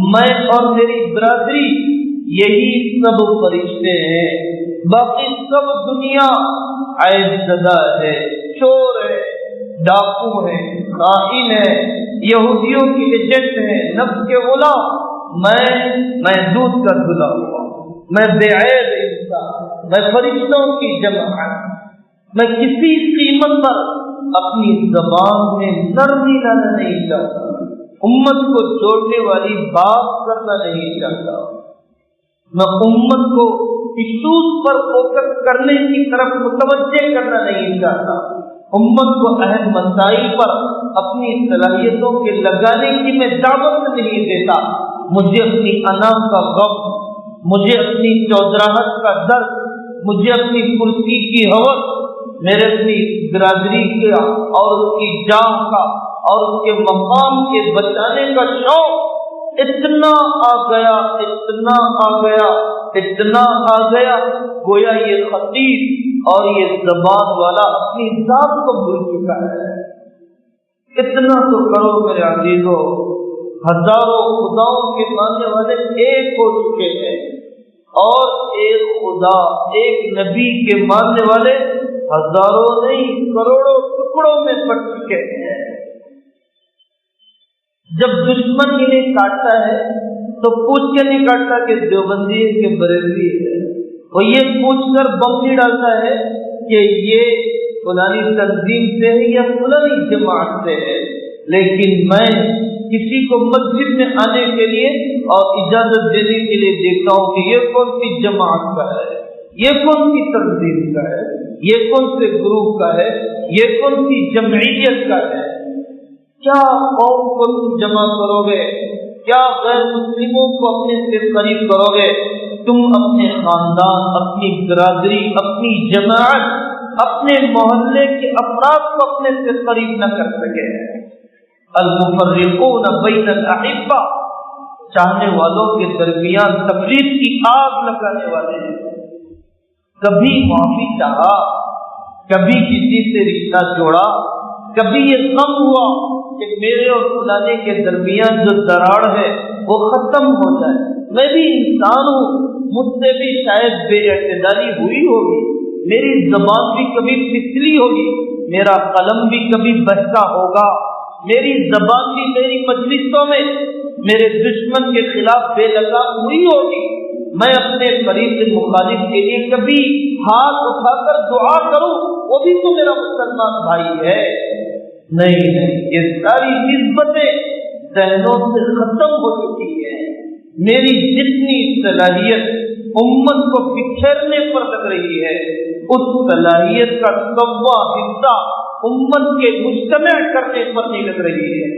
میں اور میری برادری، یہی سب فرشتے ہیں، باقی سب دنیا عیب زدہ ہے، چور ہے، ڈاکو ہے، خائن ہے، یہودیوں کی ایجنٹ ہے، نفس کے غلام، میں دودھ کا دھلا ہوا، میں بے عیب انسان، میں فرشتوں کی جماعت، میں کسی قیمت پر اپنی زبان میں نرمی لانا نہیں چاہتا، امت کو جوڑنے والی بات کرنا نہیں چاہتا، میں امت کو ایشوز پر فوکس کرنے کی طرف متوجہ کرنا نہیں چاہتا، امت کو اہم مسائل پر اپنی صلاحیتوں کے لگانے کی میں دعوت نہیں دیتا، مجھے اپنی انا کا غم، مجھے اپنی چودراہٹ کا درد، مجھے اپنی کرسی کی ہوس، میرے اپنی برادری کے اور اس کی جان کا اور اس کے مقام کے بچانے کا شوق اتنا آ گیا، اتنا آ گیا، اتنا آ گیا، گویا یہ خطیب اور یہ زبان والا اپنی ذات کو بھول چکا ہے۔ اتنا تو کرو میرے عزیزوں، ہزاروں خداؤں کے ماننے والے ایک ہو چکے ہیں، اور ایک خدا، ایک نبی کے ماننے والے ہزاروں نہیں کروڑوں ٹکڑوں میں بٹ چکے ہیں۔ جب دشمن انہیں کاٹتا ہے تو پوچھ کے نہیں کاٹتا کہ دیوبندی ہے کہ بریلوی ہے، وہ یہ پوچھ کر بم نہیں ڈالتا ہے کہ یہ فلانی تنظیم سے ہے یا فلانی جماعت سے ہے، لیکن میں کسی کو مسجد میں آنے کے لیے اور اجازت دینے کے لیے دیکھتا ہوں کہ یہ کون سی جماعت کا ہے، یہ کون سی تنظیم کا ہے، یہ کون سے گروپ کا ہے، یہ کون سی جمعیت کا ہے۔ کیا قوم کو تم جمع کرو گے، کیا غیر مسلموں کو اپنے سے قریب کرو گے، تم اپنے خاندان، اپنی برادری، اپنی جماعت، اپنے محلے کے افراد کو اپنے سے قریب نہ کر سکے۔ المفرقون بین الاحبہ، چاہنے والوں کے درمیان تفریق کی آگ لگانے والے ہیں۔ کبھی معافی چاہا، کبھی کسی سے رشتہ جوڑا، کبھی یہ غم ہوا کہ میرے اور فلانے کے درمیان جو دراڑ ہے وہ ختم ہو جائے، میں بھی انسان ہوں، مجھ سے بھی شاید بے اعتدالی ہوئی ہوگی، میری زبان بھی کبھی پھسلی ہوگی، میرا قلم بھی کبھی بہتا ہوگا، میری زبان بھی میری مجلسوں میں میرے دشمن کے خلاف بے لگام ہوئی ہوگی، میں اپنے قریب مخالف کے لیے کبھی ہاتھ اٹھا کر دعا کروں، وہ بھی تو میرا مسلمان بھائی ہے۔ نہیں، یہ ساری نسبتیں ذہنوں سے ختم ہو چکی ہیں۔ میری جتنی صلاحیت امت کو بکھیرنے پر لگ رہی ہے، اس صلاحیت کا 100واں حصہ امت کے مجتمع کرنے پر نہیں لگ رہی ہے۔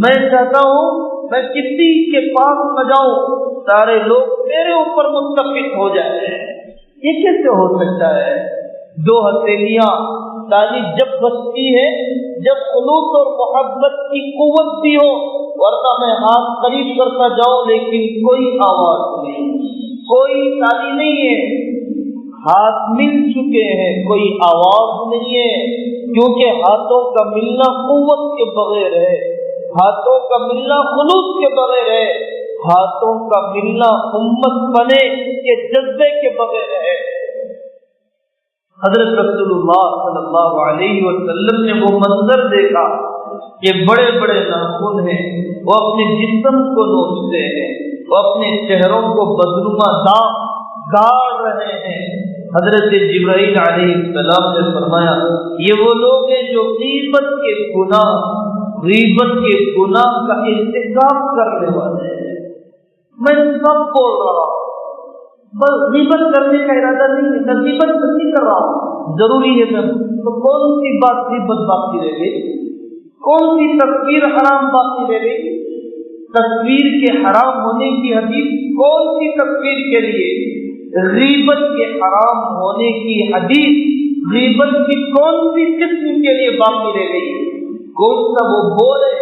میں چاہتا ہوں میں کسی کے پاس نہ جاؤں، سارے لوگ میرے اوپر متفق ہو جائیں۔ یہ کیسے ہو سکتا ہے؟ دو ہتھیلیاں تالی جب بجتی ہے، جب خلوص اور محبت کی قوت بھی ہو، ورنہ میں ہاتھ قریب کرتا جاؤں لیکن کوئی آواز نہیں، کوئی تالی نہیں ہے، ہاتھ مل چکے ہیں، کوئی آواز نہیں ہے، کیونکہ ہاتھوں کا ملنا قوت کے بغیر ہے، ہاتھوں کا ملنا خلوص کے بغیر ہے، ہاتھوں کا ملنا امت بنے کے جذبے کے بغیر ہے۔ حضرت رسول اللہ صلی اللہ علیہ وسلم نے وہ منظر دیکھا کہ بڑے بڑے ناخن ہیں، وہ اپنے جسم کو نوچتے ہیں، وہ اپنے چہروں کو بدنما داغ گاڑ رہے ہیں۔ حضرت جبرائیل علیہ السلام نے فرمایا یہ وہ لوگ ہیں جو غیبت کے گناہ کا ارتکاب کرنے والے ہیں۔ میں سب بول رہا ہوں، بس غیبت کرنے کا ارادہ نہیں ہے، میں غیبت نہیں کر رہا ہوں، ضروری ہے میں تو کون سی بات غیبت باقی رہ گئی، کون سی تصویر حرام باقی رہ گئی؟ تصویر کے حرام ہونے کی حدیث کون سی تصویر کے لیے؟ غیبت کے حرام ہونے کی حدیث غیبت کی کون سی قسم کے لیے باقی رہ گئی ہے؟ کون سا وہ بول ہے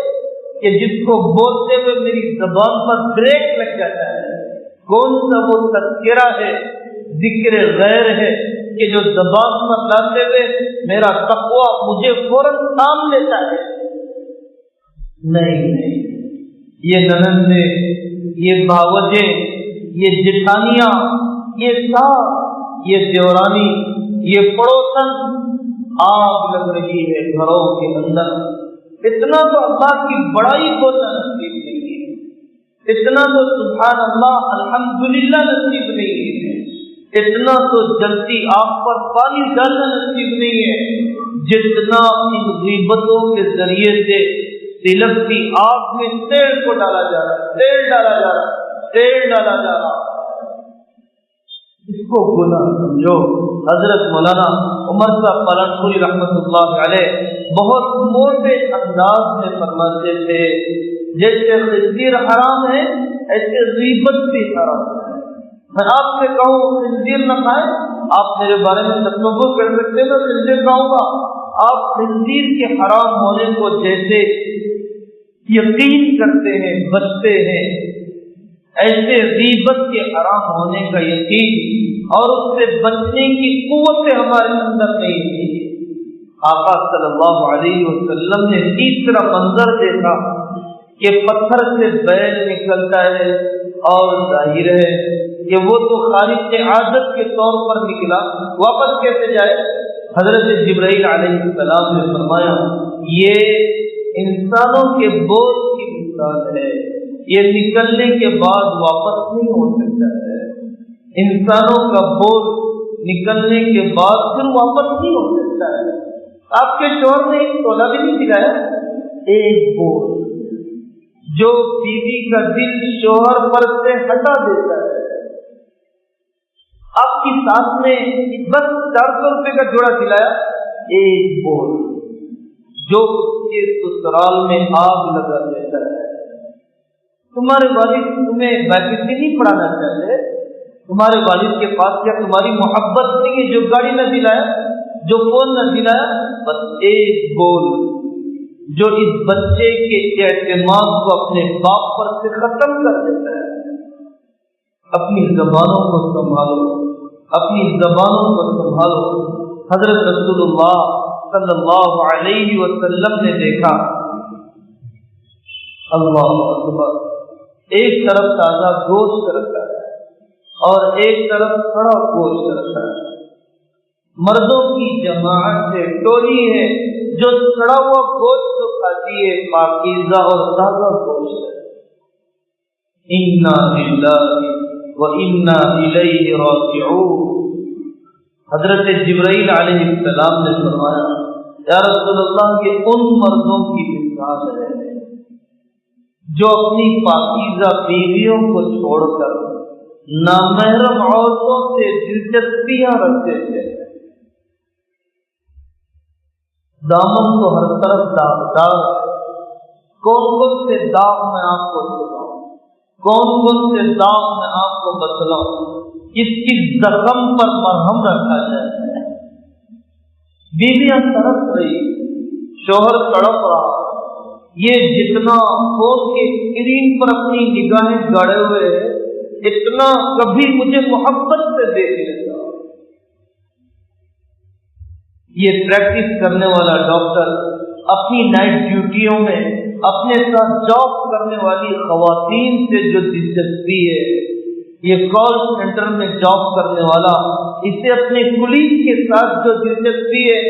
کہ جس کو بولتے ہوئے میری زبان پر بریک لگ جاتا ہے؟ کون سا وہ تذکرہ ہے، ذکر غیر ہے کہ جو زبان پر لاتے ہوئے میرا تقویٰ مجھے فوراً تھام لیتا ہے؟ نہیں، یہ ننندے، یہ باوجے، یہ جٹھانیاں، یہ ساس، یہ دیورانی، یہ پڑوسن، آگ لگ رہی ہے گھروں کے اندر۔ اتنا تو اللہ کی بڑائی بولنا نصیب نہیں ہے، اتنا تو سبحان اللہ الحمدللہ نصیب نہیں ہے، اتنا تو جلدی آگ پر پانی ڈالنا نصیب نہیں ہے، جتنا ان غیبتوں کے ذریعے سے تلکتی آگ میں تیل کو ڈالا جا رہا ہے، تیل ڈالا جا رہا ہے، تیل ڈالا جا رہا ہے۔ اس کو گناہ سمجھو۔ حضرت مولانا عمر صاحب پالنپوری رحمۃ اللہ علیہ بہت موٹے انداز میں فرماتے تھے، جیسے خنزیر حرام ہے ایسے غیبت بھی حرام ہے۔ میں آپ سے کہوں خنزیر نہ کھائیں، آپ میرے بارے میں تصور کر سکتے ہیں، میں خنزیر کھاؤں گا، آپ خنزیر کے حرام ہونے کو جیسے یقین کرتے ہیں، بچتے ہیں، ایسے غیبت کے حرام ہونے کا یقین اور اس سے بچنے کی قوت ہمارے اندر نہیں تھی۔ آقا صلی اللہ علیہ وسلم نے تیسرا منظر دیکھا کہ پتھر سے بیل نکلتا ہے اور ظاہر ہے کہ وہ تو خارج عادت کے طور پر نکلا، واپس کیسے جائے؟ حضرت جبرائیل علیہ السلام نے فرمایا یہ انسانوں کے بوجھ کی مثال ہے، یہ نکلنے کے بعد واپس نہیں ہو سکتا ہے۔ انسانوں کا بوجھ نکلنے کے بعد پھر واپس نہیں ہو سکتا ہے۔ آپ کے شوہر نے ایک تولہ بھی نہیں دلایا، ایک بوجھ جو بیوی کا دل شوہر پر سے ہٹا دیتا ہے۔ آپ کی ساس نے بس 400 روپے کا جوڑا دلایا، ایک بوجھ جو اس کے سسرال میں آگ لگا دیتا ہے۔ تمہارے والد تمہیں بیٹری نہیں پڑھانا چاہتے، تمہارے والد کے پاس کیا تمہاری محبت نہیں ہے جو گاڑی نہ دلایا، جو فون نہ دلایا؟ بس ایک بول جو اس بچے کے اعتماد کو اپنے باپ پر سے ختم کر دیتا ہے۔ اپنی زبانوں کو سنبھالو، اپنی زبانوں کو سنبھالو۔ حضرت رسول اللہ صلی اللہ علیہ وسلم نے دیکھا، اللہ اکبر، ایک طرف تازہ گوشت رکھا ہے اور ایک طرف سڑا گوشت رکھا ہے۔ مردوں کی جماعت سے ٹولی ہے جو سڑا ہوا گوشت تو کھاتی ہے، پاکیزہ اور تازہ گوشت ہے۔ انا للہ وانا الیہ راجعون۔ حضرت جبرائیل علیہ السلام نے فرمایا یا رسول اللہ یہ ان مردوں کی مثال ہے جو اپنی پاکیزہ بیویوں کو چھوڑ کر نامحرم عورتوں سے دلچسپیاں رکھتے تھے۔ دامن تو ہر طرف داغدار ہے، کون کون سے داغ میں آپ کو بتلاؤں، کون کون سے داغ میں آپ کو بتلاؤں، اس کی زخم پر مرہم رکھا جاتا ہے۔ بیویاں تڑپ رہی، شوہر تڑپ رہا، یہ جتنا فون کے اسکرین پر اپنی نگاہیں گاڑے ہوئے ہے اتنا کبھی مجھے محبت سے دیکھ لیتا۔ یہ پریکٹس کرنے والا ڈاکٹر اپنی نائٹ ڈیوٹیوں میں اپنے ساتھ جاب کرنے والی خواتین سے جو دلچسپی ہے، یہ کال سینٹر میں جاب کرنے والا اسے اپنے کلیگ کے ساتھ جو دلچسپی ہے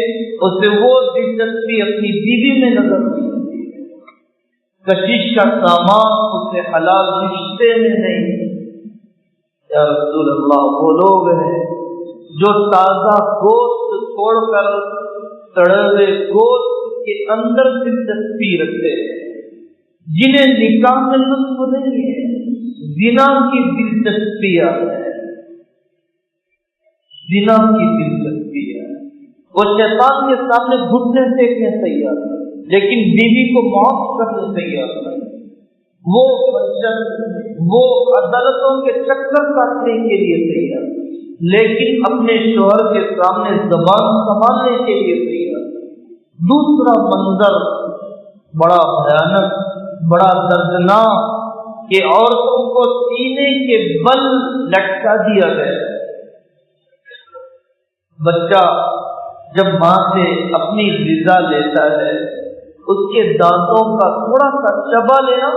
اسے وہ دلچسپی اپنی بیوی میں نظر نہیں آتی۔ کشش کا سامان اسے حلال رشتے میں نہیں۔ یا رسول اللہ وہ لوگ ہیں جو تازہ گوشت چھوڑ کر سڑے ہوئے گوشت کے اندر دلچسپی رکھتے ہیں، جنہیں نکاح میں لطف نہیں ہے، زنا کی دلچسپی ہے، زنا کی دلچسپی ہے۔ وہ شیطان کے سامنے گھٹنے ٹیکنے تیار ہے لیکن بیوی کو معاف کرنے تیار ہے۔ وہ عدالتوں کے چکر کاٹنے کے لیے تیار ہے، لیکن اپنے شوہر کے سامنے زبان سنبھالنے کے لیے تیار۔ دوسرا منظر بڑا بھیانک، بڑا دردناک کہ عورتوں کو سینے کے بل لٹکا دیا گیا۔ بچہ جب ماں سے اپنی غذا لیتا ہے، اس کے دانتوں کا تھوڑا سا چبا لینا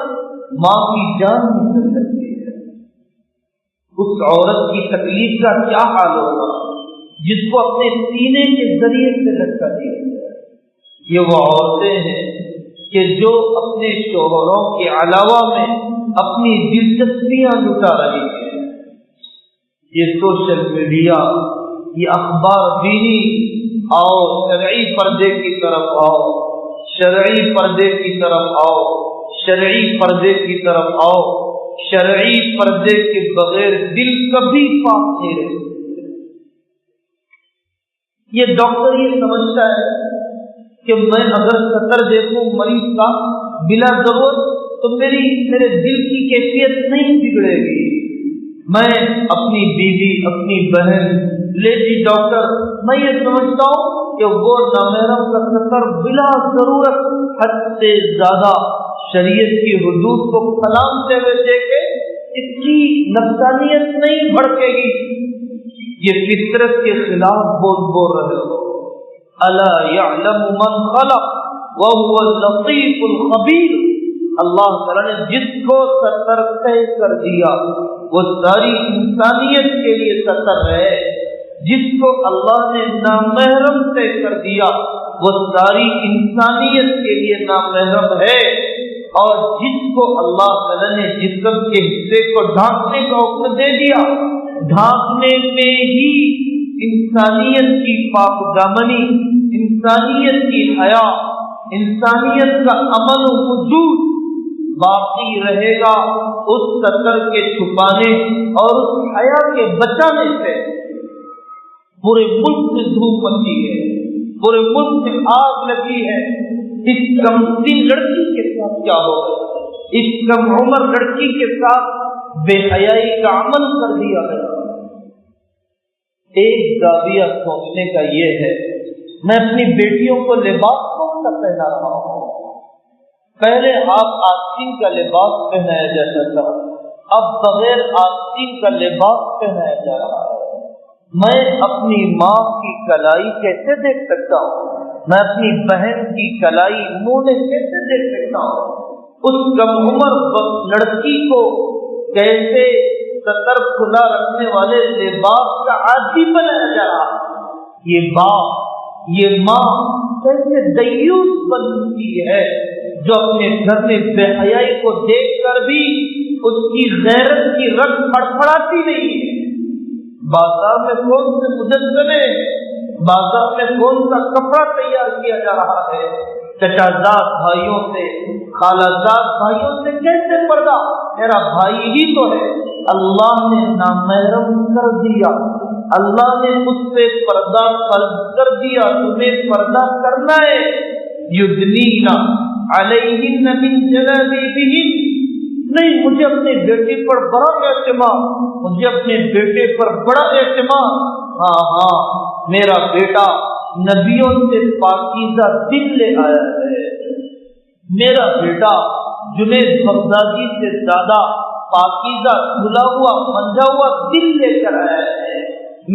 ماں کی جان نکل سکتی ہے۔ اس عورت کی تکلیف کا کیا حال ہوگا جس کو اپنے سینے کے ذریعے سے لٹکا دیا گیا۔ یہ وہ عورتیں ہیں کہ جو اپنے شوہروں کے علاوہ میں اپنی دلچسپیاں لٹا رہی ہیں۔ یہ سوشل میڈیا، یہ اخبار بینی، آؤ شرعی پردے کی طرف آؤ، شرعی پردے کی طرف آؤ، شرعی پردے کی طرف آؤ۔ شرعی پردے کے بغیر دل کبھی پاک نہیں رہے۔ یہ ڈاکٹر یہ سمجھتا ہے کہ میں اگر سطر دیکھوں مریض کا بلا ضرورت تو میرے دل کی کیفیت نہیں بگڑے گی۔ میں اپنی بیوی، اپنی بہن، لے جی ڈاکٹر، میں یہ سمجھتا ہوں کہ وہ نامحرم کا سطر بلا ضرورت حد سے زیادہ شریعت کی حدود کو پھلانگتے ہوئے دیکھے، اس کی نفسانیت نہیں بھڑکے گی۔ یہ فطرت کے خلاف بول رہے ہو۔ الا یعلم من خلق وهو اللطیف الخبیر۔ اللہ تعالیٰ نے جس کو سطر طے کر دیا وہ ساری انسانیت کے لیے سطر ہے، جس کو اللہ نے نامحرم طے کر دیا وہ ساری انسانیت کے لیے نامحرم ہے، اور جس کو اللہ تعالیٰ نے جسم کے حصے کو ڈھانکنے کا حکم دے دیا، ڈھانکنے میں ہی انسانیت کی پاک دامنی، انسانیت کی حیا، انسانیت کا امن و وجود باقی رہے گا۔ اس سطر کے چھپانے اور اس حیا کے بچانے سے پورے ملک میں دھوم مچی ہے، پورے ملک میں آگ لگی ہے۔ اس کم سن لڑکی کے ساتھ کیا ہوگا؟ اس کم عمر لڑکی کے ساتھ بے حیائی کا عمل کر دیا گیا۔ ایک زاویہ سوچنے کا یہ ہے، میں اپنی بیٹیوں کو لباس کون سا پہنا رہا ہوں؟ پہلے آپ آستین کا لباس پہنایا جاتا تھا، اب بغیر آستین کا لباس پہنایا جا رہا ہے۔ میں اپنی ماں کی کلائی کیسے دیکھ سکتا ہوں؟ میں اپنی بہن کی کلائی منہ میں کیسے دیکھ سکتا ہوں؟ اس کم عمر لڑکی کو کیسے سطر کھلا رکھنے والے لباس کا عادی بنایا جا رہا ہے؟ یہ باپ، یہ ماں کیسے دیوس بن چکی ہے جو اپنے گھر میں بے حیائی کو دیکھ کر بھی اس کی غیرت کی رگ پھڑپھڑاتی نہیں ہے۔ بازار میں کون سے مجسمے، بازار میں کون سا کپڑا تیار کیا جا رہا ہے؟ چچا زاد بھائیوں سے، خالہ زاد بھائیوں سے کیسے پردہ؟ میرا بھائی ہی تو ہے، اللہ نے نامحرم کر دیا، اللہ نے مجھ سے پردہ فرض کر دیا، تمہیں پردہ کرنا ہے۔ یدنین علیہن من جلابیبہن، نہیں مجھے اپنے بیٹے پر بڑا اعتماد، مجھے اپنے بیٹے پر بڑا اعتماد۔ ہاں میرا بیٹا نبیوں سے پاکیزہ دل لے آیا ہے، میرا بیٹا جنید بغدادی سے زیادہ پاکیزہ دھلا ہوا منجا ہوا دل لے کر آیا ہے۔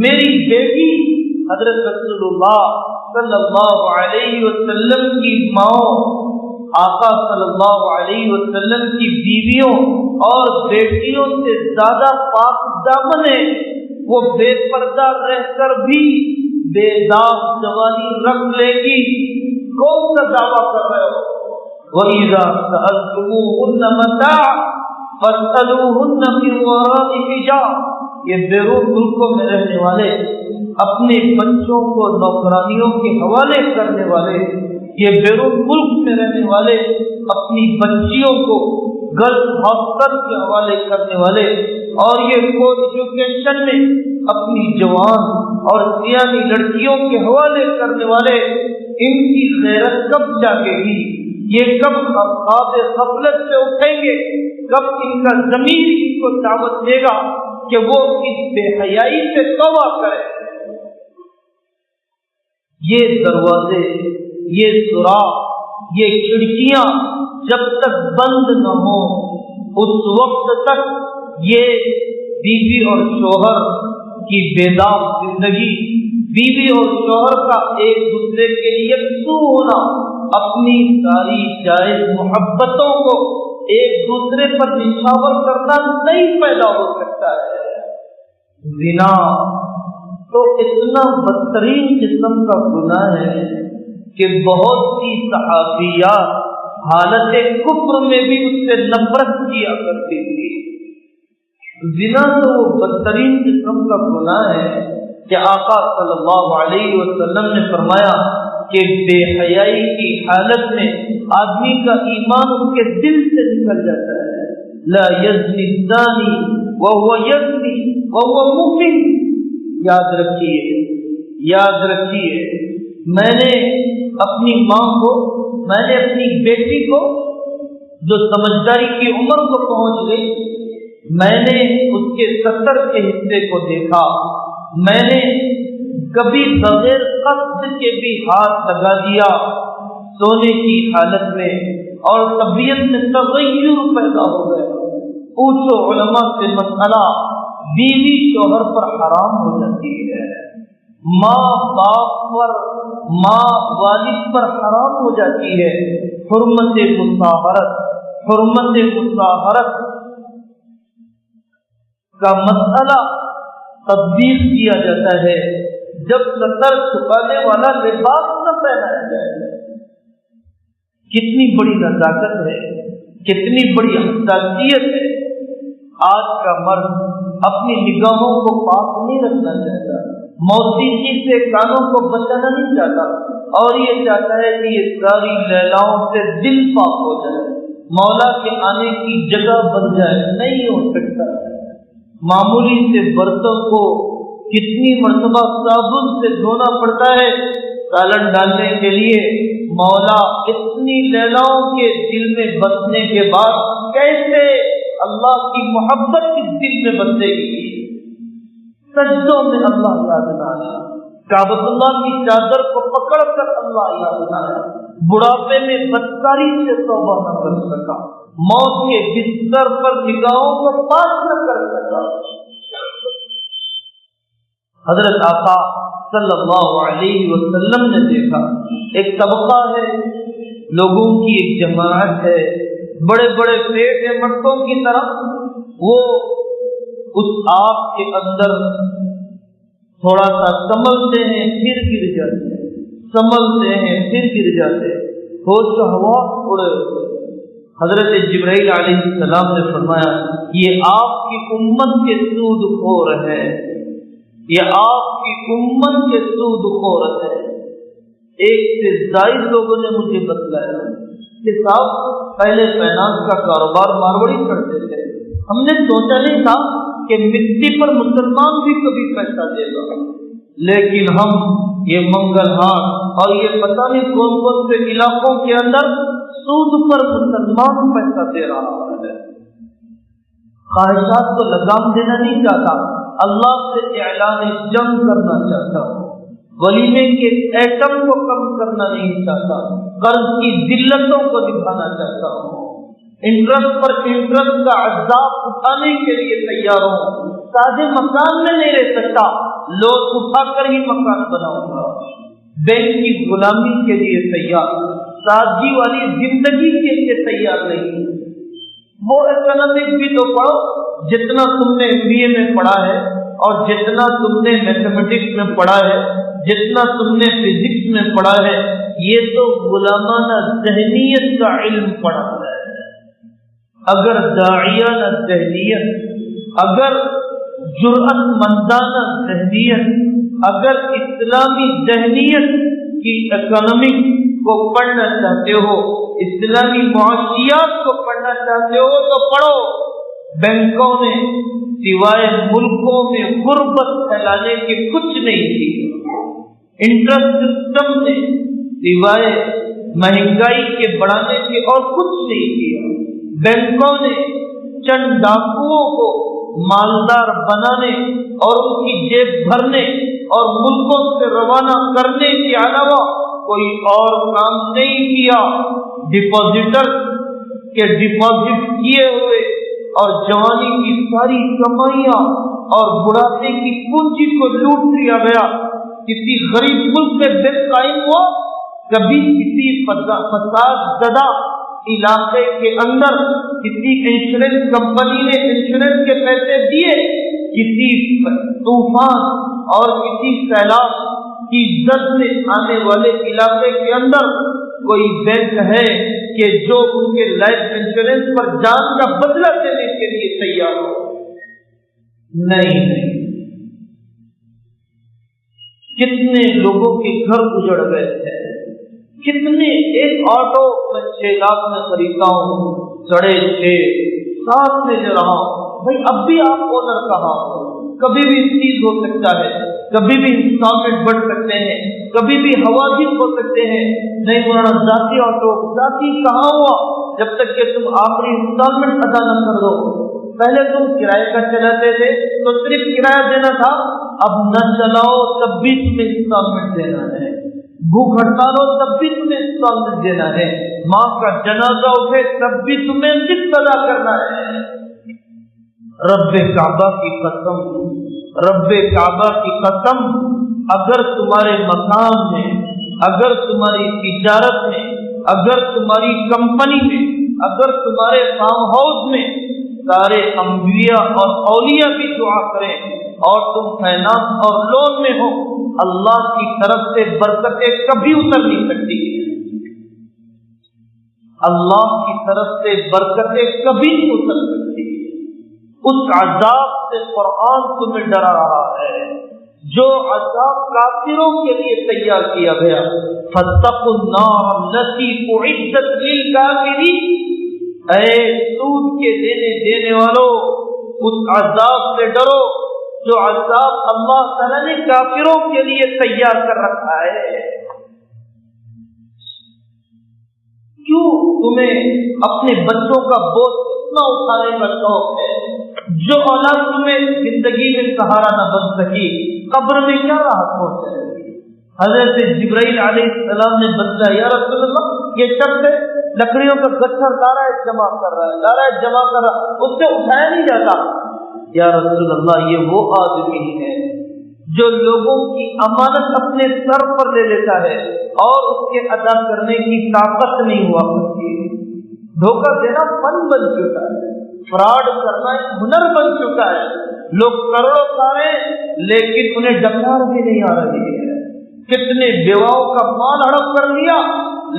میری بیٹی حضرت رسول اللہ صلی اللہ علیہ وسلم کی ماں، آقا صلی اللہ علیہ وسلم کی بیویوں اور بیٹیوں سے زیادہ پاک دامن ہے۔ وہ بے پردہ رہ کر بھی بے داغ جوانی رکھ لے گی، کون سا دعویٰ کر رہے ہو؟ وَإِذَا سَأَلْتُمُوهُنَّ مَتَاعًا فَاسْأَلُوهُنَّ مِنْ وَرَاءِ حِجَابٍ۔ یہ بیرون ملکوں میں رہنے والے، اپنے بچوں کو نوکرانیوں کے حوالے کرنے والے، یہ بیرون ملک میں رہنے والے اپنی بچیوں کو گرلز ہاسٹل کے حوالے کرنے والے، اور یہ کو ایجوکیشن میں اپنی جوان اور سیانی لڑکیوں کے حوالے کرنے والے، ان کی غیرت کب جاگے گی؟ یہ کب خواب غفلت سے اٹھیں گے؟ کب ان کا ضمیر ان کو دعوت دے گا کہ وہ اس بے حیائی سے توبہ کرے۔ یہ دروازے، یہ سوراخ، یہ کھڑکیاں جب تک بند نہ ہو اس وقت تک یہ بیوی اور شوہر کی بیدار زندگی، بیوی اور شوہر کا ایک دوسرے کے لیے یکسو ہونا، اپنی ساری جائز محبتوں کو ایک دوسرے پر نچھاور کرنا نہیں پیدا ہو سکتا ہے۔ زنا تو اتنا بدترین قسم کا گناہ ہے کہ بہت سی صحابیات حالت کفر میں بھی اس سے نفرت کیا کرتی تھی۔ زنا تو وہ بدترین قسم کا گناہ ہے کہ آقا صلی اللہ علیہ وسلم نے فرمایا کہ بے حیائی کی حالت میں آدمی کا ایمان اس کے دل سے نکل جاتا ہے۔ لا یزنی الزانی وہو یزنی وہو مؤمن۔ یاد رکھیے، یاد رکھیے، میں نے اپنی ماں کو، میں نے اپنی بیٹی کو جو سمجھداری کی عمر کو پہنچ گئی، میں نے اس کے 70 کے حصے کو دیکھا، میں نے کبھی بغیر قصد کے بھی ہاتھ لگا دیا سونے کی حالت میں، اور طبیعت میں تغیر پیدا ہو گیا۔ پوچھو علماء سے مسئلہ، بیوی شوہر پر حرام ہو جاتی ہے، ماں باپ پر، ماں والد پر حرام ہو جاتی ہے۔ حرمت مصاہرت، حرمت مصاہرت کا مسئلہ تبدیل کیا جاتا ہے جب ستر چھپانے والا لباس نہ پہنایا جائے۔ کتنی بڑی نزاکت ہے، کتنی بڑی حساسیت ہے۔ آج کا مرد اپنی نگاہوں کو پاک نہیں رکھنا چاہتا، موسیقی سے کانوں کو بچانا نہیں چاہتا، اور یہ چاہتا ہے کہ یہ ساری لیلاؤں سے دل پاک ہو جائے، مولا کے آنے کی جگہ بن جائے۔ نہیں ہو سکتا۔ معمولی سے برتن کو کتنی مرتبہ صابن سے دھونا پڑتا ہے سالن ڈالنے کے لیے، مولا اتنی لیلاؤں کے دل میں بسنے کے بعد کیسے اللہ کی محبت اس دل میں بسے گی؟ سجدوں میں اللہ یاد نہ آیا، کعبۃ اللہ کی چادر کو پکڑ کر اللہ یاد نہ آیا، بڑھاپے میں بدکاری سے توبہ نہ کر سکا، موت کے بستر پر نگاہوں کو پاس نہ کر سکا۔ حضرت آقا صلی اللہ علیہ وسلم نے دیکھا ایک طبقہ ہے، لوگوں کی ایک جماعت ہے، بڑے بڑے پیٹ ہے مردوں کی طرح، وہ اس آگ کے اندر تھوڑا سا سنبھلتے ہیں پھر گر جاتے ہیں، سنبھلتے ہیں پھر گر جاتے ہیں، ہوش کا ہوا اڑے ہوئے۔ حضرت جبرائیل علیہ السلام نے فرمایا یہ آپ کی امت کے سود خور ہے، یہ آپ کی امت کے سود خور ہے۔ ایک سے زائد لوگوں نے مجھے بتلایا کہ صاحب پہلے فائنانس کا کاروبار ماروڑی کرتے تھے، ہم نے سوچا نہیں تھا کہ مٹی پر مسلمان بھی کبھی پیسہ دے گا، لیکن ہم یہ منگل ہاٹ اور یہ پتہ نہیں کون کون سے علاقوں کے اندر سود پر مسلمان پیسہ دے رہا ہے۔ خواہشات کو لگام دینا نہیں چاہتا، اللہ سے اعلان جنگ کرنا چاہتا ہوں، ولیمے کے ایٹم کو کم کرنا نہیں چاہتا، قرض کی ذلتوں کو دکھانا چاہتا ہوں، انٹرسٹ پر انٹرسٹ کا عذاب اٹھانے کے لیے تیار ہوں، سادے مکان میں نہیں رہ سکتا، لوگ اٹھا کر ہی مکان بناؤں گا، بینک کی غلامی کے لیے تیار، سادگی والی زندگی کے لیے تیار نہیں۔ وہ اکنامکس بھی تو پڑھو جتنا تم نے MBA میں پڑھا ہے، اور جتنا تم نے میتھمیٹکس میں پڑھا ہے، جتنا تم نے فزکس میں پڑھا ہے، یہ تو غلامانہ ذہنیت کا علم پڑھا ہے۔ اگر داعیانہ ذہنیت، اگر جرأت مندانہ ذہنیت، اگر اسلامی ذہنیت کی اکنامکس کو پڑھنا چاہتے ہو، اسلامی معاشیات کو پڑھنا چاہتے ہو تو پڑھو۔ بینکوں نے سوائے ملکوں میں غربت پھیلانے کے کچھ نہیں کیا، انٹرسٹ سسٹم نے سوائے مہنگائی کے بڑھانے کے اور کچھ نہیں کیا، بینکوں نے چند ڈاکوؤں کو مالدار بنانے اور ان کی جیب بھرنے اور ملکوں سے روانہ کرنے کے علاوہ کوئی اور کام نہیں کیا۔ ڈپازیٹر کے ڈپازٹ کیے ہوئے اور جوانی کی ساری کمائیاں اور بڑھاپے کی پونجی کو لوٹ لیا گیا۔ کسی غریب ملک میں بے قائم ہوا، کبھی کسی فساد زدہ علاقے کے اندر کسی انشورنس کمپنی نے انشورنس کے پیسے دیے، کسی طوفان اور کسی سیلاب کی زد سے آنے والے علاقے کے اندر کوئی بینک ہے کہ جو ان کے لائف انشورنس پر جان کا بدلہ دینے کے لیے تیار ہو؟ نہیں۔ کتنے لوگوں کے گھر اجڑ گئے ہیں، کتنے، ایک آٹو میں 6 لاکھ میں خریدتا ہوں، 6.5 7 میں لے رہا ہوں، بھائی اب بھی آپ اونر کہاں ہو؟ کبھی بھی چیز ہو سکتا ہے، کبھی بھی انسٹالمنٹ بڑھ سکتے ہیں، کبھی بھی حوادث ہو سکتے ہیں۔ نہیں مولانا، ذاتی آٹو ذاتی کہاں ہوا جب تک کہ تم آخری انسٹالمنٹ ادا نہ کر دو؟ پہلے تم کرایہ کا چلاتے تھے تو صرف کرایہ دینا تھا، اب نہ چلاؤ تب بھی تمہیں انسٹالمنٹ دینا ہے، بھوک ہڑتال ہو تب بھی تمہیں انسٹالمنٹ دینا ہے، ماں کا جنازہ اٹھے تب بھی تمہیں قسط ادا کرنا ہے۔ رب کعبہ کی قسم، رب کعبہ کی قسم، اگر تمہارے مقام میں، اگر تمہاری تجارت میں، اگر تمہاری کمپنی میں، اگر تمہارے فارم ہاؤس میں سارے انبیاء اور اولیاء بھی دعا کریں اور تم فائنانس اور لون میں ہو، اللہ کی طرف سے برکتیں کبھی اتر نہیں سکتی، اللہ کی طرف سے برکتیں کبھی نہیں اتر سکتی۔ اس عذاب سے قرآن تمہیں ڈرا رہا ہے جو عذاب کافروں کے لیے تیار کیا گیا۔ فاتقوا النار التي اعدت للكافرين، اے سود کے دینے والوں، اس عذاب سے ڈرو جو عذاب اللہ تعالیٰ نے کافروں کے لیے تیار کر رکھا ہے۔ کیوں تمہیں اپنے بچوں کا بوجھ اتنا اٹھانے کا شوق ہے؟ جو اولاد تمہیں زندگی میں سہارا نہ بن سکی، قبر میں کیا راحت پہنچ جائے گی؟ حضرت جبرائیل علیہ السلام نے بتایا، یا رسول اللہ، یہ شخص لکڑیوں کا گٹھر لا رہا ہے، جمع کر رہا ہے، اس سے اٹھایا نہیں جاتا۔ یا رسول اللہ، یہ وہ آدمی ہے جو لوگوں کی امانت اپنے سر پر لے لیتا ہے اور اس کے ادا کرنے کی طاقت نہیں ہوا کرتی ہے۔ دھوکہ دینا فن بن چکا ہے، فراڈ کرنا ایک ہنر بن چکا ہے۔ لوگ کروڑوں کھا رہے ہیں لیکن انہیں ڈکار بھی نہیں آ رہی ہے۔ کتنے بیواؤں کا مال ہڑپ کر لیا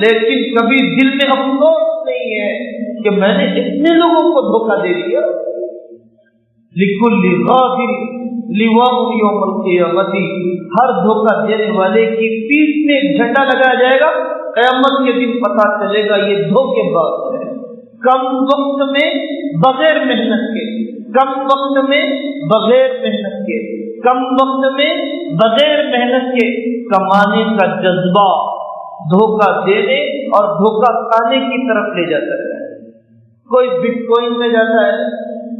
لیکن کبھی دل میں افسوس نہیں ہے کہ میں نے اتنے لوگوں کو دھوکہ دے دیا۔ لِكُلِّ غَادِرٍ لِوَاءٌ يَوْمَ الْقِيَامَةِ، ہر دھوکہ دینے والے کی پیٹھ میں جھنڈا لگایا جائے گا، قیامت کے دن پتہ چلے گا یہ دھوکے باز ہے۔ کم وقت میں بغیر محنت کے، کم وقت میں بغیر محنت کے، کم وقت میں بغیر محنت کے کمانے کا جذبہ دھوکہ دینے اور دھوکہ کھانے کی طرف لے جاتا ہے۔ کوئی بٹ کوئن میں جاتا ہے،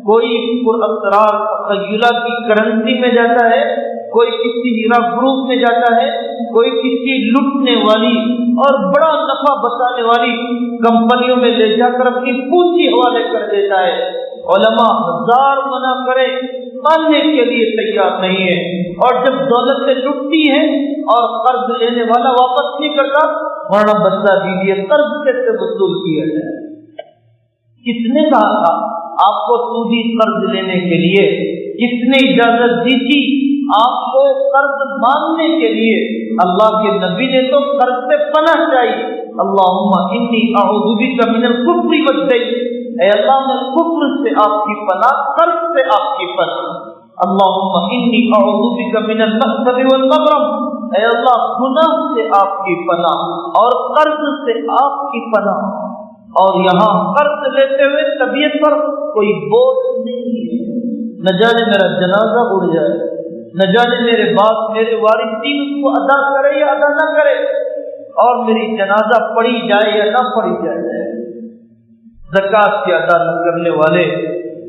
کوئی پراسرار تخیلہ کی کرنسی میں جاتا ہے، کوئی کسی ہیرا گروپ میں جاتا ہے، کوئی کسی لٹنے والی اور بڑا نفع بچانے والی کمپنیوں میں لے جا کر اپنی پونجی حوالے کر دیتا ہے۔ علماء ہزار منع کرے ماننے کے لیے تیار نہیں ہے، اور جب دولت سے لٹتی ہے اور قرض لینے والا واپس نہیں کرتا، ورنہ بدلہ دیجیے، قرض سے وصول کیا جائے۔ کس نے کہا تھا آپ کو سودی قرض لینے کے لیے؟ کس نے اجازت دی تھی آپ کو قرض مانگنے کے لیے؟ اللہ کے نبی نے تو قرض سے پناہ چاہیے۔ اللہم انی اعوذ بک من الکفر والدین، اے اللہ میں کفر سے آپ کی پناہ، قرض سے آپ کی پناہ۔ اللہم انی اعوذ بک من المأثم والمغرم، اے اللہ گناہ سے آپ کی پناہ اور قرض سے آپ کی پناہ۔ اور یہاں قرض لیتے ہوئے طبیعت پر کوئی بوجھ نہیں ہے، نہ جانے میرا جنازہ اڑ جائے، نہ جانے میرے باپ میرے وارثین اس کو ادا کرے یا ادا نہ کرے، اور میری جنازہ پڑھی جائے یا نہ پڑھی جائے۔ زکوٰۃ کے ادا نہ کرنے والے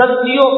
10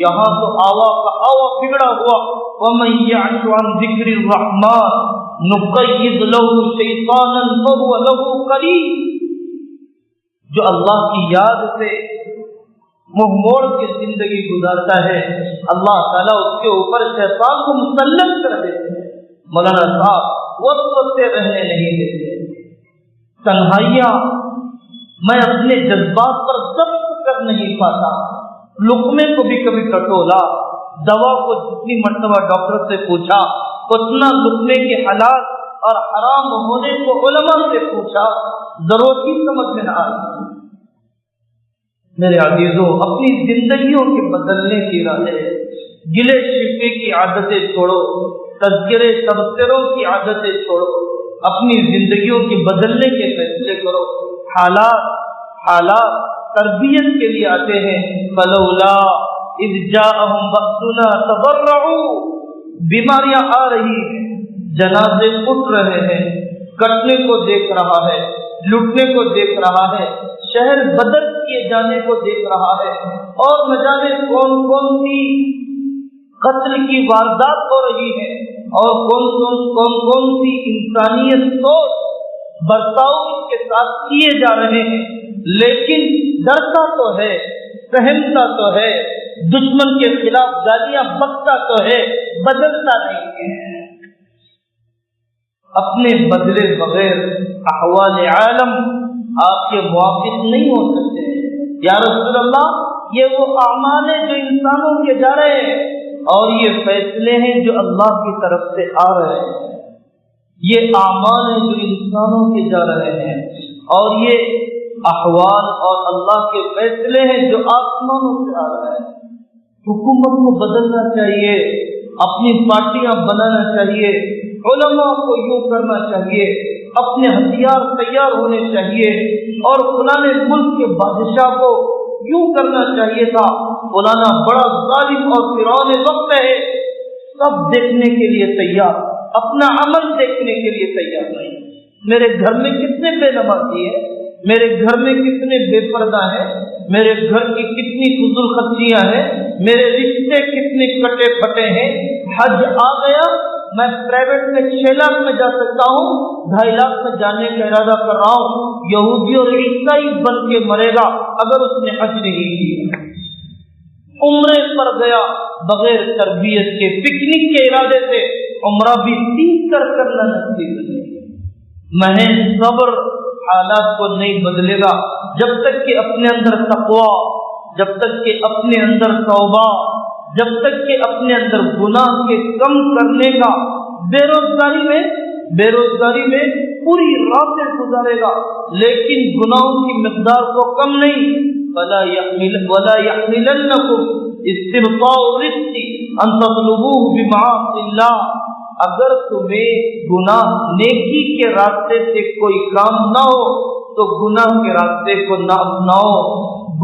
یہاں تو آوا کا آوا بگڑا ہوا. وَمَن يَعْشُ عَن ذِكْرِ الرَّحْمَٰنِ نُقَيِّضْ لَهُ شَيْطَانًا فَهُوَ لَهُ قَرِينٌ. جو اللہ کی یاد سے منہ موڑ کے زندگی گزارتا ہے اللہ تعالیٰ اس کے اوپر شیطان کو مسلط کر دیتے ہیں. مولانا صاحب وسوسے رہنے نہیں دیتے. تنہائیاں میں اپنے جذبات پر ضبط کر نہیں پاتا. لقمے کو بھی کبھی ٹٹولا, دوا کو جتنی مرتبہ ڈاکٹر سے پوچھا اتنا لقمے کے حلال اور حرام ہونے کو علماء سے پوچھا, ضرورت ہی سمجھ میں نہ آتی. میرے عزیزوں, اپنی زندگیوں کے بدلنے کی ارادے, گلے شکوے کی عادتیں چھوڑو, تذکرے تبصروں کی عادتیں چھوڑو, اپنی زندگیوں کے بدلنے کے فیصلے کرو. حالات تربیت کے لیے آتے ہیں. فلولا اذ جاءہم بأسنا تضرعوا, بیماریاں آ رہی ہیں, جنازے اٹھ رہے ہیں, کٹنے کو دیکھ رہا ہے, لٹنے کو دیکھ رہا ہے, شہر بدر کیے جانے کو دیکھ رہا ہے, اور نہ جانے کون کون سی قتل کی واردات ہو رہی ہے, اور کون کون سی انسانیت سوچ برتاؤ اس کے ساتھ کیے جا رہے ہیں. لیکن ڈرتا تو ہے, سہمتا تو ہے, دشمن کے خلاف گالیاں بکتا تو ہے, بدلتا نہیں ہے. اپنے بدلے بغیر احوال عالم آپ کے موافق نہیں ہو سکتے. یا رسول اللہ, یہ وہ اعمال ہیں جو انسانوں کے جا رہے ہیں, اور یہ فیصلے ہیں جو اللہ کی طرف سے آ رہے ہیں. یہ اعمال ہیں جو انسانوں کے جا رہے ہیں, اور یہ احوال اور اللہ کے فیصلے ہیں جو آسمانوں سے آ رہے ہیں. حکومت کو بدلنا چاہیے, اپنی پارٹیاں بنانا چاہیے, علماء کو یوں کرنا چاہیے, اپنے ہتھیار تیار ہونے چاہیے, اور فلانے ملک کے بادشاہ کو یوں کرنا چاہیے تھا, فلانا بڑا ظالم اور فرعون وقت ہے. سب دیکھنے کے لیے تیار, اپنا عمل دیکھنے کے لیے تیار نہیں. میرے گھر میں کتنے بے نمازی ہیں, میرے گھر میں کتنے بے پردہ ہیں, میرے گھر کی کتنی فضول خرچیاں ہیں, میرے رشتے کتنے کٹے پھٹے ہیں. حج آ گیا, میں پرائیویٹ میں 6 لاکھ میں جا سکتا ہوں, 2.5 لاکھ میں جانے کا ارادہ کر رہا ہوں. یہودی اور عیسائی بن کے مرے گا اگر اس نے حج نہیں کیا. عمرے پر گیا بغیر تربیت کے, پکنک کے ارادے سے, عمرہ بھی سیکھ کر کرنا نصیب نہیں. محض صبر حالات کو نہیں بدلے گا جب تک کہ اپنے اندر تقویٰ, جب تک کہ اپنے اندر توبہ, جب تک کہ اپنے اندر گناہ کے کم کرنے کا. بے روزگاری میں پوری راتیں گزارے گا لیکن گناہوں کی مقدار کو کم نہیں. ولا يحملنكم استبطاء الرزق ان تطلبوه بمعاصي الله. اگر تمہیں گناہ نیکی کے راستے سے کوئی کام نہ ہو تو گناہ کے راستے کو نہ اپناؤ,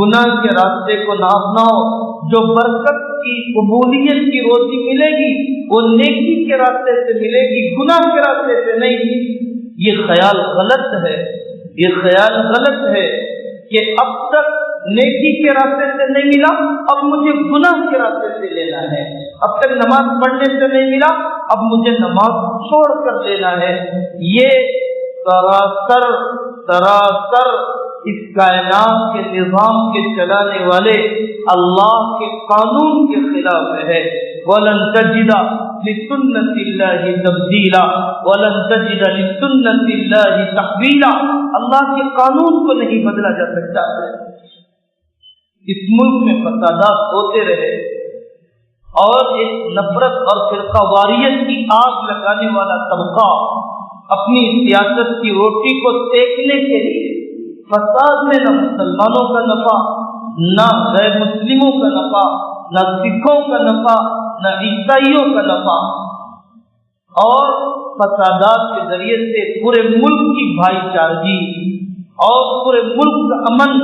گناہ کے راستے کو نہ اپناؤ. جو برکت کی قبولیت کی روزی ملے گی وہ نیکی کے راستے سے ملے گی, گناہ کے راستے سے نہیں. یہ خیال غلط ہے, یہ خیال غلط ہے کہ اب تک نیکی کے راستے سے نہیں ملا, اب مجھے گناہ کے راستے سے لینا ہے. اب تک نماز پڑھنے سے نہیں ملا, اب مجھے نماز چھوڑ کر لینا ہے. یہ سراسر اس کائنات کے نظام کے چلانے والے اللہ کے قانون کے خلاف ہے. وَلَن تَجِدَ لِسُنَّةِ اللَّهِ تَبْدِيلًا وَلَن تَجِدَ لِسُنَّةِ اللَّهِ تَحْوِيلًا. اللہ کے قانون کو نہیں بدلا جا سکتا ہے. اس ملک میں فسادات ہوتے رہے اور ایک نفرت اور فرقہ واریت کی آگ لگانے والا طبقہ اپنی سیاست کی روٹی کو سیکنے کے لیے فساد میں نہ مسلمانوں کا نفع, نہ غیر مسلموں کا نفع, نہ سکھوں کا نفع, نہ عیسائیوں کا نفع, اور فسادات کے ذریعے سے پورے ملک کی بھائی چارگی اور پورے ملک کا امن